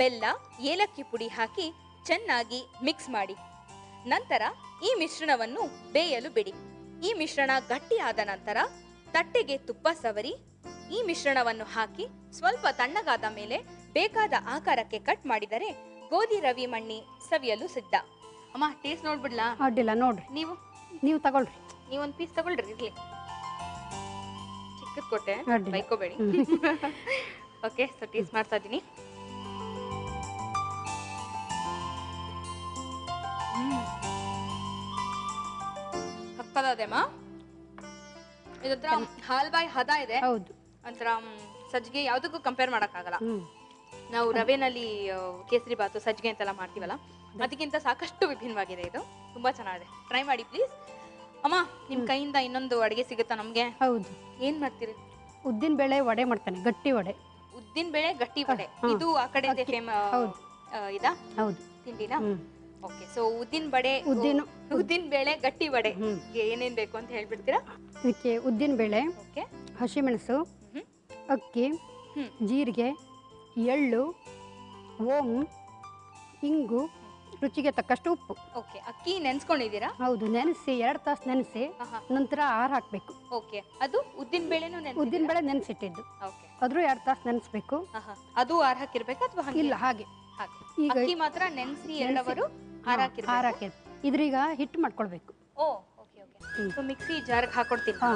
ಬೆಲ್ಲ, ಏಲಕ್ಕಿ ಪುಡಿ ಹಾಕಿ ಚೆನ್ನಾಗಿ ಮಿಕ್ಸ್ ಮಾಡಿ. ನಂತರ ಈ ಮಿಶ್ರಣವನ್ನು ಬೇಯಲು ಬಿಡಿ. ಈ ಮಿಶ್ರಣ ಗಟ್ಟಿಯಾದ ನಂತರ ತಟ್ಟೆಗೆ ತುಪ್ಪ ಸವರಿ ಈ ಮಿಶ್ರಣವನ್ನು ಹಾಕಿ ಸ್ವಲ್ಪ ತಣ್ಣಗಾದ ಮೇಲೆ ಬೇಕಾದ ಆಕಾರಕ್ಕೆ ಕಟ್ ಮಾಡಿದರೆ ಗೋಧಿ ರವೆ ಮಣ್ಣಿ ಸವಿಯಲು ಸಿದ್ಧ. ಅಮ್ಮ ಟೇಸ್ಟ್ ನೋಡ್ಬಿಡ್ಲಾ? ಅಡ್ಡಿಲ್ಲ, ನೋಡ್ರಿ. ನೀವು ತಗೊಳ್ರಿ. ನೀವೊಂದು ಪೀಸ್ ತಗೊಳ್ರಿ, ಇರ್ಲಿ. ಚಿಕ್ಕದ್ ಕೊಟ್ಟೆ, ಬೈಕೋಬೇಡಿ. ಓಕೆ, ಸೊ ಟೇಸ್ಟ್ ಮಾಡ್ತಾ ಇದ್ದೀನಿ. ಹಕ್ಕದಮ್ಮ, ಇದೊಂಥರ ಹಾಲ್ಬಾಯಿ ಹದ ಇದೆ. ಹೌದು, ಒಂಥರ ಸಜ್ಜಿಗೆ ಯಾವ್ದಕ್ಕೂ ಕಂಪೇರ್ ಮಾಡಕ್ ಆಗಲ್ಲ. ನಾವು ರವೆನಲ್ಲಿ ಕೇಸರಿ ಬಾತು ಸಜ್ಜಿಗೆ ಅಂತೆಲ್ಲ ಮಾಡ್ತೀವಲ್ಲ ಅದಕ್ಕಿಂತ ಸಾಕಷ್ಟು ವಿಭಿನ್ನವಾಗಿದೆ ಇದು. ತುಂಬಾ ಚೆನ್ನಾಗಿದೆ, ಟ್ರೈ ಮಾಡಿ ಪ್ಲೀಸ್. ಅಮ್ಮ ನಿಮ್ ಕೈಯಿಂದ ಇನ್ನೊಂದು ಅಡಿಗೆ ಸಿಗುತ್ತಾ ನಮ್ಗೆ? ಹೌದು, ಏನ್ ಮಾಡ್ತೀರಿ? ಉದ್ದಿನ ಬೇಳೆ ವಡೆ ಮಾಡ್ತಾನೆ, ಗಟ್ಟಿ ವಡೆ. ಉದ್ದಿನ ಬೇಳೆ ಗಟ್ಟಿ ವಡೆ, ಇದು ಆ ಕಡೆ ಹೌದು. ಇದಾ ಹೌದು. ತಿಂಡಿನಾ? ಹ್ಮ್. ಓಕೆ, ಸೊ ಉದ್ದಿನ ಉದ್ದಿನ ಬೇಳೆ ಗಟ್ಟಿ ವಡೆ ಏನೇನ್ ಬೇಕು ಅಂತ ಹೇಳ್ಬಿಡ್ತೀರಾ? ಇದಕ್ಕೆ ಉದ್ದಿನ ಬೇಳೆ, ಓಕೆ, ಹಸಿಮೆಣಸು, ಹ್ಮ್. ಅಕ್ಕಿ, ಹ್ಮ್. ಜೀರಿಗೆ, ಎಳ್ಳು, ಓಮ್, ಇಂಗು, ರುಚಿಗೆ ತಕ್ಕಷ್ಟು ಉಪ್ಪು. ಓಕೆ, ಅಕ್ಕಿ ನೆನ್ಸ್ಕೊಂಡಿದ್ದೀರಾ? ಹೌದು, ನೆನೆಸಿ 2 ತಾಸು ನೆನೆಸಿ ನಂತರ ಆರು ಹಾಕ್ಬೇಕು. ಓಕೆ, ಅದು ಉದ್ದಿನ ಬೇಳೆನೂ ಉದ್ದಿನ ಬೇಳೆ ನೆನೆಸಿಟ್ಟಿದ್ದು, ಓಕೆ, ಅದ್ರೂ 2 ತಾಸು ನೆನೆಸ್ಬೇಕು. ಅದು ಆರ್ ಹಾಕಿರ್ಬೇಕಾ ಅಥವಾ ಇಲ್ಲ, ಹಾಗೆ ಈಗ ಅಕ್ಕಿ ಮಾತ್ರ ನೆನೆಸಿ 2 ಅವರು ಆರ್ ಹಾಕಿರ್ಬೇಕು. ಇದ್ರೀಗ ಹಿಟ್ಟು ಮಾಡ್ಕೊಳ್ಬೇಕು. ಓ, ಓಕೆ ಓಕೆ. ಸೊ ಮಿಕ್ಸಿ ಜಾರ್ಗೆ ಹಾಕೊಡ್ತೀನಿ. ಹಾ.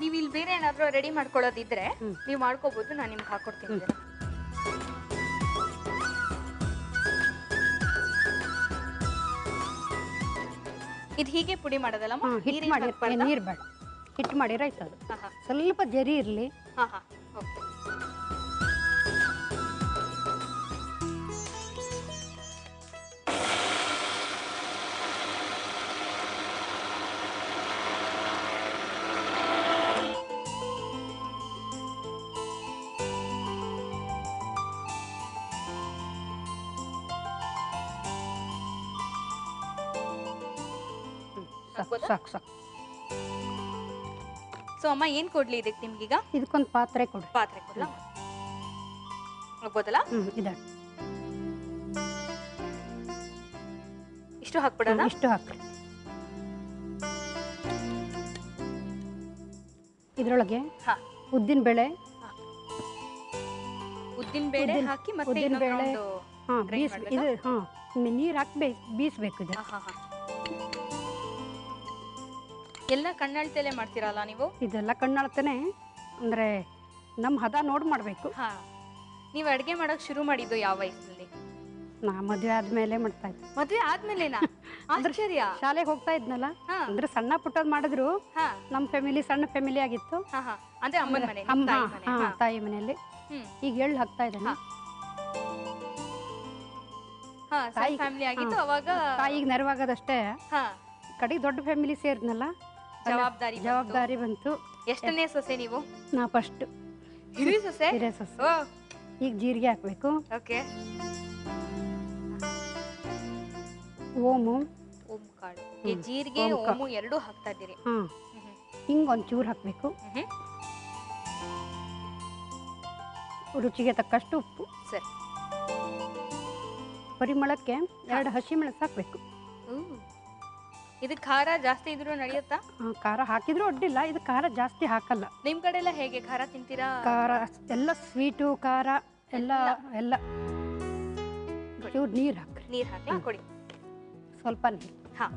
ನೀವು ಇಲ್ಲಿ ಬೇರೆ ಏನಾದರೂ ರೆಡಿ ಮಾಡ್ಕೊಳ್ಳೋದಿದ್ರೆ ನೀವು ಮಾಡ್ಕೋಬಹುದು, ನಾನು ನಿಮ್ಗೆ ಹಾಕೊಡ್ತೀನಿ. ಇದು ಹೀಗೆ ಪುಡಿ ಮಾಡೋದಲ್ಲಮ್ಮ? ಹಿಟ್ಟು ಮಾಡಿ, ನೀರು ಬೇಡ, ಹಿಟ್ಟು ಮಾಡಿ ರೈಸ್. ಅದು ಸ್ವಲ್ಪ ಜರಿ ಇರಲಿ. ಹಾ ಹಾ, ಓಕೆ. ಸಾಕು ಸಾಕು. ಸೊ ಅಮ್ಮ ಏನ್ ಕೊಡ್ಲಿ ಇದಕ್ಕೆ ನಿಮ್ಗೀಗ? ಇದಕ್ಕೊಂದು ಪಾತ್ರೆ ಕೊಡಿ. ಪಾತ್ರೆ ಕೊಡ್ಲಾ? ಹೋಗ್ಬೋದಲ್ಲ? ಇದೆ. ಇಷ್ಟು ಹಾಕ್ಬಿಡೋಣ? ಇಷ್ಟು ಹಾಕ್ರಿ. ಇದ್ರೊಳಗೆ ಉದ್ದಿನ ಬೇಳೆ ಹಾಕಿ ಮತ್ತೆ ಉದ್ದಿನ ಬೇಳೆ ನೀರು ಹಾಕಿ ಬೀಸ್ಬೇಕು. ಇದು ಎಲ್ಲ ಕಣ್ಣಳ್ತಲೆ ಮಾಡ್ತೀರಲ್ಲ ನೀವು? ಇದೆಲ್ಲ ಕಣ್ಣಳ್ತಾನೆ, ಅಂದ್ರೆ ನಮ್ಮ ಹದ ನೋಡಿ ಮಾಡ್ಬೇಕು. ನೀವು ಅಡ್ಗೆ ಮಾಡಕ್ ಶುರು ಮಾಡಿದ್ದು ಯಾವ ವಯಸ್ಸಲ್ಲಿ? ನಾ ಮದುವೆ ಆದ್ಮೇಲೆ ಮಾಡ್ತಾ ಇದ್ದೆ. ಮದುವೆ ಆದ್ಮೇಲೆನಾ? ಆಶ್ಚರ್ಯ. ಶಾಲೆಗೆ ಹೋಗ್ತಾ ಇದ್ನಲ್ಲ, ಅಂದ್ರೆ ಸಣ್ಣ ಪುಟ್ಟದ್ ಮಾಡಿದ್ರು. ನಮ್ಮ ಫ್ಯಾಮಿಲಿ ಸಣ್ಣ ಫ್ಯಾಮಿಲಿ ಆಗಿತ್ತು. ಅಂದ್ರೆ ಅಮ್ಮನ ಮನೆ, ತಾಯಿ ಮನೆಯಲ್ಲಿ. ಈಗ ಎಳ್ಳು ಹಾಕ್ತಾ ಇದ್ದೇನೆ. ಫ್ಯಾಮಿಲಿ ಆಗಿತ್ತು ಅವಾಗ. ತಾಯಿಗೆ ನೆರವಾಗದಷ್ಟೇ. ಕಡೆಗೆ ದೊಡ್ಡ ಫ್ಯಾಮಿಲಿ ಸೇರಿದ್ನಲ್ಲ, ಜವಾಬ್ದಾರಿ ಬಂತು. ಎಷ್ಟನೇ ಸೊಸೆ ನೀವು? ನಾ ಫಸ್ಟ್ ಹಿರಿಯ ಸೊಸೆ. ಈಗ ಜೀರಿಗೆ ಹಾಕ್ಬೇಕು. ಓಕೆ. ಓಮು, ಓಮ್ ಕಾಳು, ಜೀರಿಗೆ ಓಮು ಎರಡು ಹಾಕ್ತಾ ಇದ್ದೀರಿ. ಹಿಂಗ್ ಒಂಚೂರು ಹಾಕ್ಬೇಕು. ರುಚಿಗೆ ತಕ್ಕಷ್ಟು ಉಪ್ಪು. ಸರಿ. ಪರಿಮಳಕ್ಕೆ 2 ಹಸಿಮೆಣಸು ಹಾಕ್ಬೇಕು. ಇದು ಖಾರ ಜಾಸ್ತಿ ಇದ್ರೂ ನಡೆಯುತ್ತಾ? ಖಾರ ಹಾಕಿದ್ರು ಅಡ್ಡಿಲ್ಲ, ಇದು ಖಾರ ಜಾಸ್ತಿ ಹಾಕಲ್ಲ. ನಿಮ್ ಕಡೆ ಎಲ್ಲ ಹೇಗೆ ಖಾರ ತಿಂತೀರಾ? ಖಾರ ಎಲ್ಲ ಸ್ವೀಟು ಖಾರ ಎಲ್ಲ ಎಲ್ಲ. ನೀರು ಹಾಕ್ರಿ. ನೀರು ಹಾಕಿ ಕೊಡಿ, ಸ್ವಲ್ಪ ನೀರು. ಹಾ,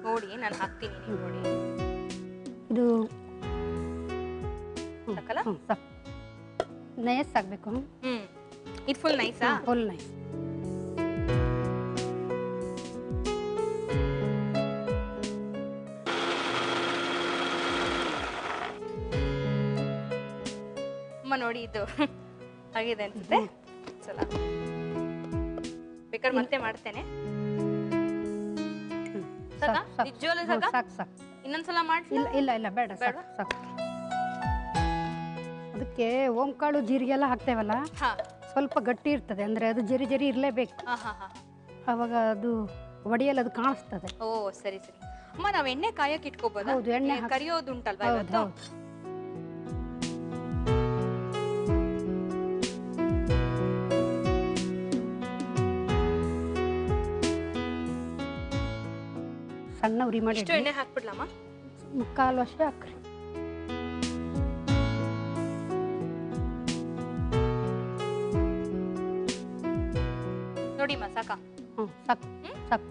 ನೋಡಿ ನಾನು ಹಾಕ್ತೀನಿ, ನೀವು ನೋಡಿ. ಇದು ಸಾಕಲ್ಲ? ನೈಸ್ ಆಗ್ಬೇಕು. ಇದು ಫುಲ್ ನೈಸಾ? Full nice. ಅಮ್ಮ ನೋಡಿ, ಇದು ಆಗಿದೆ ಅನ್ಸುತ್ತೆ. ಸಲ ಬೇಕಾದ್ರೆ ಮತ್ತೆ ಮಾಡ್ತೇನೆ. ನಿಜವಾಗ್ಲೂ ಸಾಕು? ಇನ್ನೊಂದ್ಸಲ ಮಾಡ್ತೀನಿ. ಇಲ್ಲ ಇಲ್ಲ, ಬೇಡ, ಸಾಕು. ಅದಕ್ಕೆ ಓಂಕಾಳು ಜೀರಿಗೆ ಎಲ್ಲ ಹಾಕ್ತೇವಲ್ಲ, ಸ್ವಲ್ಪ ಗಟ್ಟಿ ಇರ್ತದೆ, ಅಂದ್ರೆ ಅದು ಜರಿ ಜರಿ ಇರಲೇಬೇಕು. ಅವಾಗ ಅದು ಒಡೆಯಲ್ಲ, ಅದು ಕಾಣಿಸ್ತದೆ. ಓ ಸರಿ ಸರಿ. ಅಮ್ಮ, ನಾವು ಎಣ್ಣೆ ಕಾಯಕ್ಕೆ ಇಟ್ಕೋಬಹುದು? ಹೌದು, ಎಣ್ಣೆ ಕರಿಯೋದು ಉಂಟಲ್ವಾ ಇವತ್ತು? ಸಣ್ಣ ಉರಿ ಮಾಡಿ. ಎಷ್ಟು ಎಣ್ಣೆ ಹಾಕ್ಬಿಡ್ಲಮ್ಮ? 3/4 ವರ್ಷ ಹಾಕ್ರಿ. ನೋಡಿ ಸಾಕ? ಸಾಕು ಸಾಕು.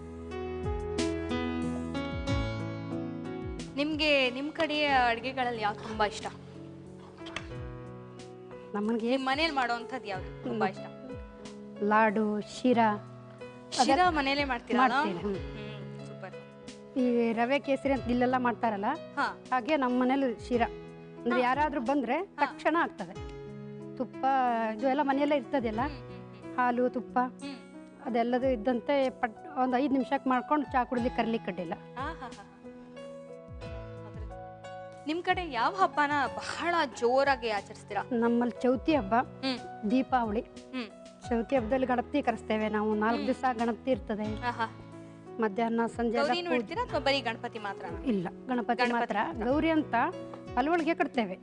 ನಿಮ್ಗೆ ನಿಮ್ ಕಡೆಯ ಅಡ್ಗೆಗಳಲ್ಲಿ ಯಾವ್ದು ತುಂಬಾ ಇಷ್ಟ? ನಮಗೆ ನಿಮ್ ಮನೇಲಿ ಮಾಡೋಂಥದ್ದು ಯಾವ್ದು ತುಂಬಾ ಇಷ್ಟ? ಲಾಡು, ಶಿರಾ. ಶಿರಾ ಮನೇಲೆ ಮಾಡ್ತೀರಾ? ಮಾಡ್ತೀನಿ. ಸೂಪರ್. ಈ ರವೆ ಕೇಸರಿ ಅಂತ ಇಲ್ಲೆಲ್ಲ ಮಾಡ್ತಾರಲ್ಲ ಹಾ ಹಾಗೆ ನಮ್ಮ ಮನೇಲಿ ಶಿರಾ ಅಂದ್ರೆ ಯಾರಾದ್ರೂ ಬಂದ್ರೆ ತಕ್ಷಣ ಆಗ್ತದೆ. ತುಪ್ಪ ಇದು ಎಲ್ಲ ಮನೆಯಲ್ಲೇ ಇರ್ತದೆಲ್ಲ, ಹಾಲು ತುಪ್ಪ ಅದೆಲ್ಲದು ಇದ್ದಂತೆ ಒಂದು 5 ನಿಮಿಷಕ್ಕೆ ಮಾಡ್ಕೊಂಡು ಚಾ ಕುಡಿಲಿಕ್ಕೆ ಕರ್ಲಿಕ್ಕೆ ಅಡ್ಡಿಲ್ಲ. ನಿಮ್ ಕಡೆ ಯಾವ ಹಬ್ಬನ ಬಹಳ ಜೋರಾಗಿ ಆಚರಿಸ್ತೀರಾ? ನಮ್ಮಲ್ಲಿ ಚೌತಿ ಹಬ್ಬ, ದೀಪಾವಳಿ. ಚೌತಿ ಹಬ್ಬದಲ್ಲಿ ಗಣಪತಿ ಕರೆಸ್ತೇವೆ ನಾವು. 4 ದಿವಸ ಗಣಪತಿ ಇರ್ತದೆ. ಮಧ್ಯಾಹ್ನ ಸಂಜೆ ಬರೀ ಗಣಪತಿ ಮಾತ್ರ ಇಲ್ಲ, ಗಣಪತಿ ಮಾತ್ರ. ಗೌರಿ ಅಂತ ಹಲವಳಿಗೆ ಕಟ್ತೇವೆ.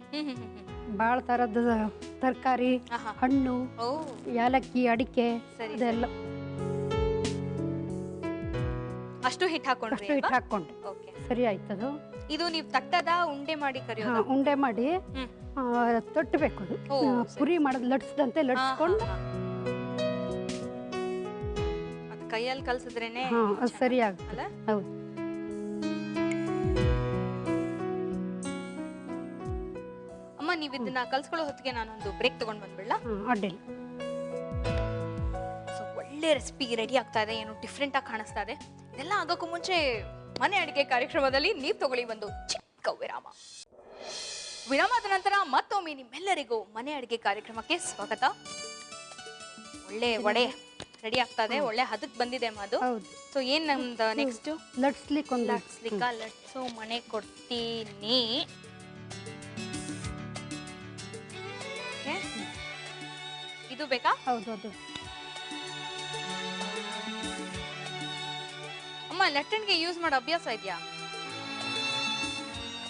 ಬಾಳ ತರದ ತರಕಾರಿ, ಹಣ್ಣು, ಯಾಲಕ್ಕಿ, ಅಡಿಕೆ ಅದೆಲ್ಲ ಅಷ್ಟು ಹಿಟ್ ಹಾಕೊಂಡು ಸರಿ ಆಯ್ತದು. ಇದು ನೀವು ತಟ್ಟದ ಉಂಡೆ ಮಾಡಿ ಕರಿಯೋದು? ಉಂಡೆ ಮಾಡಿ ತೊಟ್ಟಬೇಕು. ಅದು ಪುರಿ ಮಾಡೋದು ಲಟ್ಸ್ದಂತೆ ಲಟ್ಸ್ಕೊಂಡು ಕೈಯಲ್ಲಿ ಕಲ್ಸಿದ್ರೇನೆ ಸರಿ ಆಗುತ್ತೆ. ಹೌದು. ಅಮ್ಮ, ನೀವು ಇದನ್ನ ಕಲ್ಸ್ಕೊಳ್ಳೋ ಹೊತ್ತಿಗೆ ನಾನೊಂದು ಬ್ರೇಕ್ ತಗೊಂಡ್ ಬಂದ್ಬಿಡ್ಲ? ಅಡ್ಡಿಲ್ಲ. ಒಳ್ಳೆ ರೆಸಿಪಿ ರೆಡಿ ಆಗ್ತಾ ಇದೆ, ಏನು ಡಿಫ್ರೆಂಟ್ ಆಗಿ ಕಾಣಿಸ್ತಾ ಇದೆ. ಇದೆಲ್ಲ ಆಗೋಕ್ಕೂ ಮುಂಚೆ ಮನೆ ಅಡಿಗೆ ಕಾರ್ಯಕ್ರಮದಲ್ಲಿ ನೀವು ತಗೊಳ್ಳಿ ಒಂದು ಚಿಕ್ಕ ವಿರಾಮ. ವಿರಾಮದ ನಂತರ ಮತ್ತೊಮ್ಮೆ ನಿಮ್ಮೆಲ್ಲರಿಗೂ ಮನೆ ಅಡಿಗೆ ಕಾರ್ಯಕ್ರಮಕ್ಕೆ ಸ್ವಾಗತ. ಒಳ್ಳೆ ವಡೆ ರೆಡಿ ಆಗ್ತಾ ಇದೆ, ಒಳ್ಳೆ ಹದಕ್ ಬಂದಿದೆ ಅದು. ಸೊ ಏನ್ ನಮ್ದು ನೆಕ್ಸ್ಟ್? ಲಟ್ಸು ಮನೆ ಕೊಡ್ತೀನಿ. ಇದು ಬೇಕಾ? ಹೌದು. ಅದು ಅಮ್ಮ, ಲಟ್ಟಣಿಗೆ ಯೂಸ್ ಮಾಡೋ ಅಭ್ಯಾಸ ಇದೆಯಾ?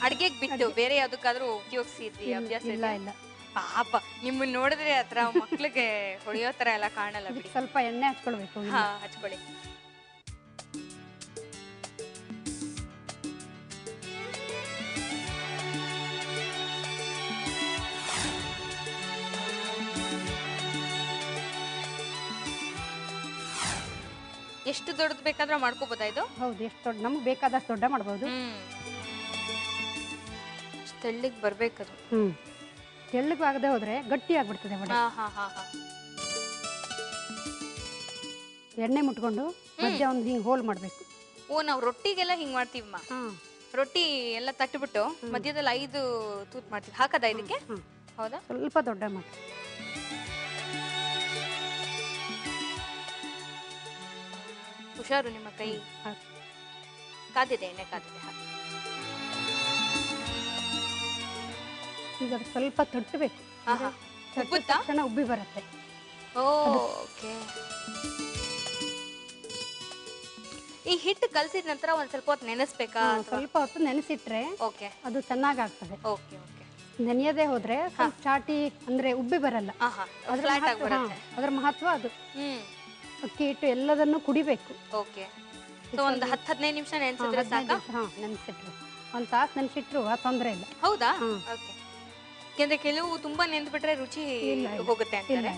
ಅಡ್ಗೆಗ್ ಬಿಟ್ಟು ಬೇರೆ ಯಾವ್ದಕ್ಕಾದ್ರೂ ಉಪಯೋಗಿಸಿದ್ರಿ ಅಭ್ಯಾಸ? ಇಲ್ಲ. ಪಾಪ ನಿಮ್ಮನ್ನ ನೋಡಿದ್ರೆ ಆತರ ಮಕ್ಳಿಗೆ ಹೊಳೆಯೋ ತರ ಎಲ್ಲ ಕಾಣಲ್ಲ ಬಿಡಿ. ಸ್ವಲ್ಪ ಎಣ್ಣೆ ಹಚ್ಕೊಳ್ಬೇಕು. ಹಚ್ಕೊಳ್ಳಿ. ಎಷ್ಟು ದೊಡ್ಡದು ಬೇಕಾದ್ರೆ ಮಾಡ್ಕೋಬೋದಾ ಇದು? ಹೌದು, ಎಷ್ಟು ದೊಡ್ಡ ನಮ್ಗೆ ಬೇಕಾದಷ್ಟು ದೊಡ್ಡ ಮಾಡ್ಬೋದು. ತೆಳ್ಳಗೆ ಬರ್ಬೇಕದು. ತೆಳ್ಳಗೆ ಆಗದೆ ಹೋದ್ರೆ ಗಟ್ಟಿ ಆಗ್ಬಿಡ್ತದೆ ವಡೆ. ಎಣ್ಣೆ ಮುಟ್ಕೊಂಡು ಮಧ್ಯ ಒಂದು ಹಿಂಗ್ ಹೋಲ್ ಮಾಡ್ಬೇಕು. ನಾವು ರೊಟ್ಟಿಗೆಲ್ಲ ಹಿಂಗ್ ಮಾಡ್ತೀವಮ್ಮ. ರೊಟ್ಟಿ ಎಲ್ಲ ತಟ್ಟಬಿಟ್ಟು ಮಧ್ಯದಲ್ಲಿ 5 ತೂತ್ ಮಾಡ್ತೀವಿ. ಹಾಕದ ಇದಕ್ಕೆ? ಹೌದಾ? ಸ್ವಲ್ಪ ದೊಡ್ಡ ಮಾಡಿ. ಹುಷಾರು, ನಿಮ್ಮ ಕೈ ಕಾದಿದೆ, ಎಣ್ಣೆ ಕಾದಿದೆ. ಈಗ ಸ್ವಲ್ಪ ತೊಟ್ಟಬೇಕು. ತಕ್ಷಣ ಉಬ್ಬಿ ಬರುತ್ತೆ. ಈ ಹಿಟ್ಟು ಕಲಸಿದ ನಂತರ ಒಂದ್ ಸ್ವಲ್ಪ ಹೊತ್ತು ನೆನೆಸ್ಬೇಕಾ? ಸ್ವಲ್ಪ ಹೊತ್ತು ನೆನೆಸಿಟ್ರೆ ಅದು ಚೆನ್ನಾಗಿ ಆಗ್ತದೆ. ನೆನೆಯದೇ ಹೋದ್ರೆ ಸ್ವಲ್ಪ ಚಾಟಿ ಅಂದ್ರೆ ಉಬ್ಬಿ ಬರಲ್ಲ. ಅದ್ರ ಮಹತ್ವ ಅದು. ಅಕ್ಕಿ ಹಿಟ್ಟು ಎಲ್ಲದನ್ನು ಕುಡಿಬೇಕು. ಒಂದು 10-15 ನಿಮಿಷ ನೆನೆಸಿದ್ರೆ ಸಾಕಾ? ನೆನೆಸಿಟ್ರು ಒಂದ್ ತಾಸು ನೆನೆಸಿಟ್ರು ತೊಂದ್ರೆ ಇಲ್ಲ. ಹೌದಾ? ಯಾಕಂದ್ರೆ ಕೆಲವು ತುಂಬಾ ನೆನೆದ್ಬಿಟ್ರೆ ರುಚಿ ಹೋಗುತ್ತೆ ಅಂತಾರೆ.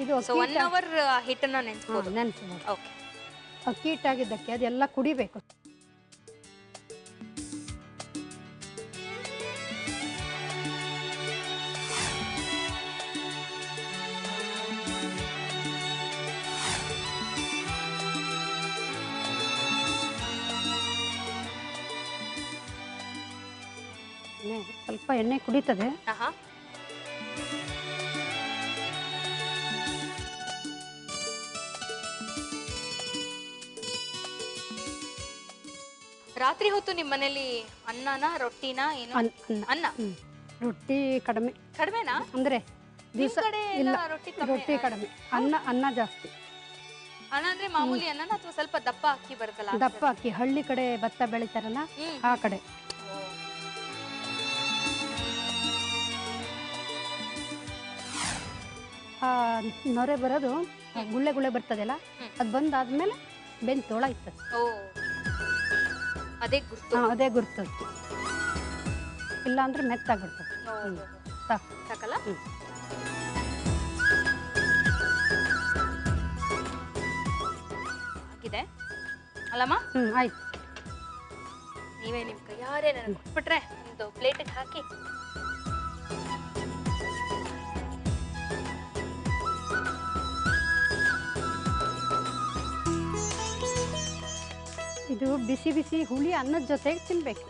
ಇದು 1 ಅವರ್ ಹಿಟ್ಟನ್ನ ನೆನೆಸ್ಬೋದು. ಅಕ್ಕಿ ಹಿಟ್ಟಾಗಿದ್ದಕ್ಕೆ ಅದೆಲ್ಲ ಕುಡಿಬೇಕು. ಸ್ವಲ್ಪ ಎಣ್ಣೆ ಕುಡಿತದೆ. ರಾತ್ರಿ ಹೊತ್ತು ನಿಮ್ಮ ಮನೇಲಿ ಅನ್ನನ ರೊಟ್ಟಿನ ಏನು? ಅನ್ನ. ರೊಟ್ಟಿ ಕಡಿಮೆನಾ? ಅಂದ್ರೆ ದಿವಸ ರೊಟ್ಟಿ ಕಡಿಮೆ, ಅನ್ನ ಜಾಸ್ತಿ. ಅನ್ನ ಅಂದ್ರೆ ಮಾಮೂಲಿ ಅನ್ನನ ಅಥವಾ ಸ್ವಲ್ಪ ದಪ್ಪ ಅಕ್ಕಿ ಬರುತ್ತಲ್ಲ? ದಪ್ಪ ಅಕ್ಕಿ, ಹಳ್ಳಿ ಕಡೆ ಭತ್ತ ಬೆಳಿತಾರಲ್ಲ ಆ ಕಡೆ. ನೊರೆ ಬರೋದು ಗುಳ್ಳೆ ಬರ್ತದಲ್ಲ, ಅದು ಬಂದಾದ್ಮೇಲೆ ಬೆಂತೋಳ ಇರ್ತದೆ. ಅದೇ ಗುರ್ತು. ಇಲ್ಲ ಅಂದ್ರೆ ಮೆತ್ತಾಗ್ಬಿಡ್ತದೆ. ಸಾಕಲ್ಲ? ಆಗಿದೆ ಅಲ್ಲಮ್ಮ? ಆಯ್ತು. ನೀವೇ ನಿಮ್ ಕೈಯಾರೆ ನನಗೆ ಕೊಟ್ಬಿಟ್ರೆ ಒಂದು ಪ್ಲೇಟಿಗೆ ಹಾಕಿ. ಇದು ಬಿಸಿ ಬಿಸಿ ಹುಳಿ ಅನ್ನದ ಜೊತೆಗೆ ತಿನ್ಬೇಕು.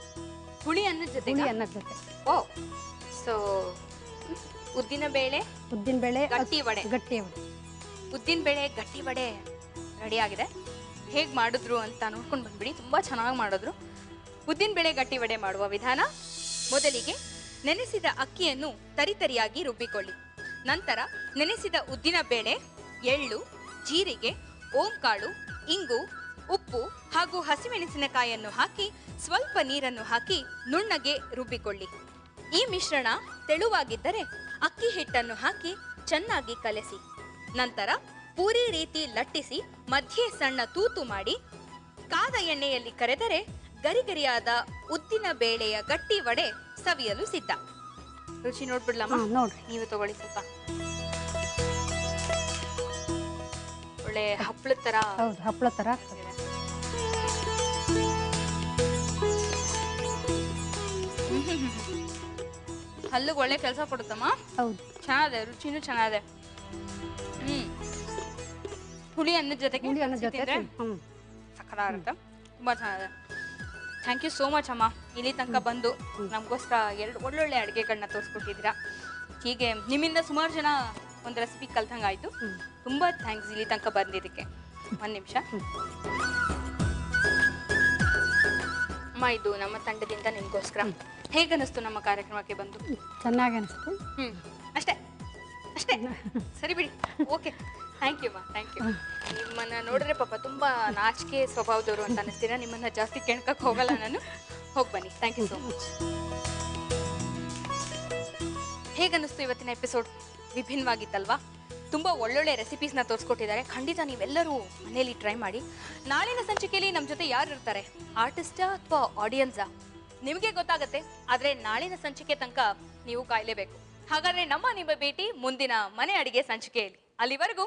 ಹುಳಿ ಅನ್ನದ ಜೊತೆ ಹುಳಿ ಅನ್ನದ ಜೊತೆ. ಓ ಸೊ ಉದ್ದಿನ ಬೇಳೆ ಗಟ್ಟಿ ವಡೆ ಗಟ್ಟಿ ವಡೆ ರೆಡಿ ಆಗಿದೆ. ಹೇಗೆ ಮಾಡಿದ್ರು ಅಂತ ನೋಡ್ಕೊಂಡು ಬಂದ್ಬಿಡಿ. ತುಂಬ ಚೆನ್ನಾಗಿ ಮಾಡಿದ್ರು. ಉದ್ದಿನ ಬೇಳೆ ಗಟ್ಟಿ ವಡೆ ಮಾಡುವ ವಿಧಾನ: ಮೊದಲಿಗೆ ನೆನೆಸಿದ ಅಕ್ಕಿಯನ್ನು ತರಿತರಿಯಾಗಿ ರುಬ್ಬಿಕೊಳ್ಳಿ. ನಂತರ ನೆನೆಸಿದ ಉದ್ದಿನ ಬೇಳೆ, ಎಳ್ಳು, ಜೀರಿಗೆ, ಓಂಕಾಳು, ಇಂಗು, ಉಪ್ಪು ಹಾಗೂ ಹಸಿಮೆಣಸಿನಕಾಯಿಯನ್ನು ಹಾಕಿ ಸ್ವಲ್ಪ ನೀರನ್ನು ಹಾಕಿ ನುಣ್ಣಗೆ ರುಬ್ಬಿಕೊಳ್ಳಿ. ಈ ಮಿಶ್ರಣ ತೆಳುವಾಗಿದ್ದರೆ ಅಕ್ಕಿ ಹಿಟ್ಟನ್ನು ಹಾಕಿ ಚೆನ್ನಾಗಿ ಕಲಸಿ. ನಂತರ ಪೂರಿ ರೀತಿ ಲಟ್ಟಿಸಿ ಮಧ್ಯೆ ಸಣ್ಣ ತೂತು ಮಾಡಿ ಕಾದ ಎಣ್ಣೆಯಲ್ಲಿ ಕರೆದರೆ ಗರಿಗರಿಯಾದ ಉದ್ದಿನ ಬೇಳೆಯ ಗಟ್ಟಿ ವಡೆ ಸವಿಯಲು ಸಿದ್ಧ. ರುಚಿ ನೋಡ್ಬಿಡ್ಲಮ್ಮ? ನೋಡ್ರಿ, ನೀವು ತಗೊಳ್ಳಿ ಸ್ವಲ್ಪ. ಒಳ್ಳೆ ಹಪ್ಪಳದ ತರ. ಹೌದು, ಹಪ್ಪಳ ತರ ಆಗ್ತದೆ. ಹಲ್ಲಿಗೆ ಒಳ್ಳೆ ಕೆಲಸ ಕೊಡುತ್ತಮ್ಮ. ಹೌದು, ಚೆನ್ನಾಗಿದೆ, ರುಚಿನೂ ಚೆನ್ನಾಗಿದೆ. ಹುಳಿ ಅನ್ನದ ಜೊತೆಗೆ ಹುಳಿ ಅನ್ನದ ಜೊತೆ ಸಕ್ಕತ್ತಾಗಿರುತ್ತೆ. ತುಂಬಾ ಚೆನ್ನಾಗಿದೆ. ಥ್ಯಾಂಕ್ ಯು ಸೋ ಮಚ್ ಅಮ್ಮ. ಇಲ್ಲಿ ತನಕ ಬಂದು ನಮಗೋಸ್ಕರ 2 ಒಳ್ಳೊಳ್ಳೆ ಅಡುಗೆಗಳನ್ನ ತೋರಿಸ್ಕೊಟ್ಟಿದ್ದೀರಾ. ಹೀಗೆ ನಿಮ್ಮಿಂದ ಸುಮಾರು ಜನ ಒಂದು ರೆಸಿಪಿ ಕಲ್ತಂಗಾಯ್ತು. ತುಂಬ ಥ್ಯಾಂಕ್ಸ್ ಇಲ್ಲಿ ತನಕ ಬಂದಿದ್ದಕ್ಕೆ. ಒಂದು ನಿಮಿಷ ಅಮ್ಮ, ಇದು ನಮ್ಮ ತಂಡದಿಂದ ನಿಮಗೋಸ್ಕರ. ಹೇಗನ್ನಿಸ್ತು ನಮ್ಮ ಕಾರ್ಯಕ್ರಮಕ್ಕೆ ಬಂದು? ಚೆನ್ನಾಗಿ ಅನಿಸ್ತು. ಅಷ್ಟೇ ಅಷ್ಟೇ, ಸರಿ ಬಿಡಿ. ಓಕೆ, ಥ್ಯಾಂಕ್ ಯು ಅಮ್ಮ, ಥ್ಯಾಂಕ್ ಯು. ನಿಮ್ಮನ್ನ ನೋಡಿದ್ರೆ ಪಾಪ ತುಂಬಾ ನಾಚಿಕೆ ಸ್ವಭಾವದವರು ಅಂತ ಅನಿಸ್ತೀರಾ. ನಿಮ್ಮನ್ನ ಜಾಸ್ತಿ ಕೆಣಕಕ್ಕೆ ಹೋಗಲ್ಲ ನಾನು. ಹೋಗಿ ಬನ್ನಿ. Thank you so much. ಹೇಗನ್ನಿಸ್ತು ಇವತ್ತಿನ ಎಪಿಸೋಡ್? ವಿಭಿನ್ನವಾಗಿತ್ತಲ್ವಾ? ತುಂಬ ಒಳ್ಳೊಳ್ಳೆ ರೆಸಿಪೀಸ್ನ ತೋರಿಸ್ಕೊಟ್ಟಿದ್ದಾರೆ. ಖಂಡಿತ ನೀವೆಲ್ಲರೂ ಮನೇಲಿ ಟ್ರೈ ಮಾಡಿ. ನಾಳಿನ ಸಂಚಿಕೆಯಲ್ಲಿ ನಮ್ಮ ಜೊತೆ ಯಾರು ಇರ್ತಾರೆ? ಆರ್ಟಿಸ್ಟಾ ಅಥವಾ ಆಡಿಯನ್ಸಾ? ನಿಮಗೆ ಗೊತ್ತಾಗತ್ತೆ. ಆದರೆ ನಾಳಿನ ಸಂಚಿಕೆ ತನಕ ನೀವು ಕಾಯಲೇಬೇಕು. ಹಾಗಾದರೆ ನಿಮ್ಮ ಭೇಟಿ ಮುಂದಿನ ಮನೆ ಅಡಿಗೆ ಸಂಚಿಕೆಯಲ್ಲಿ. ಅಲ್ಲಿವರೆಗೂ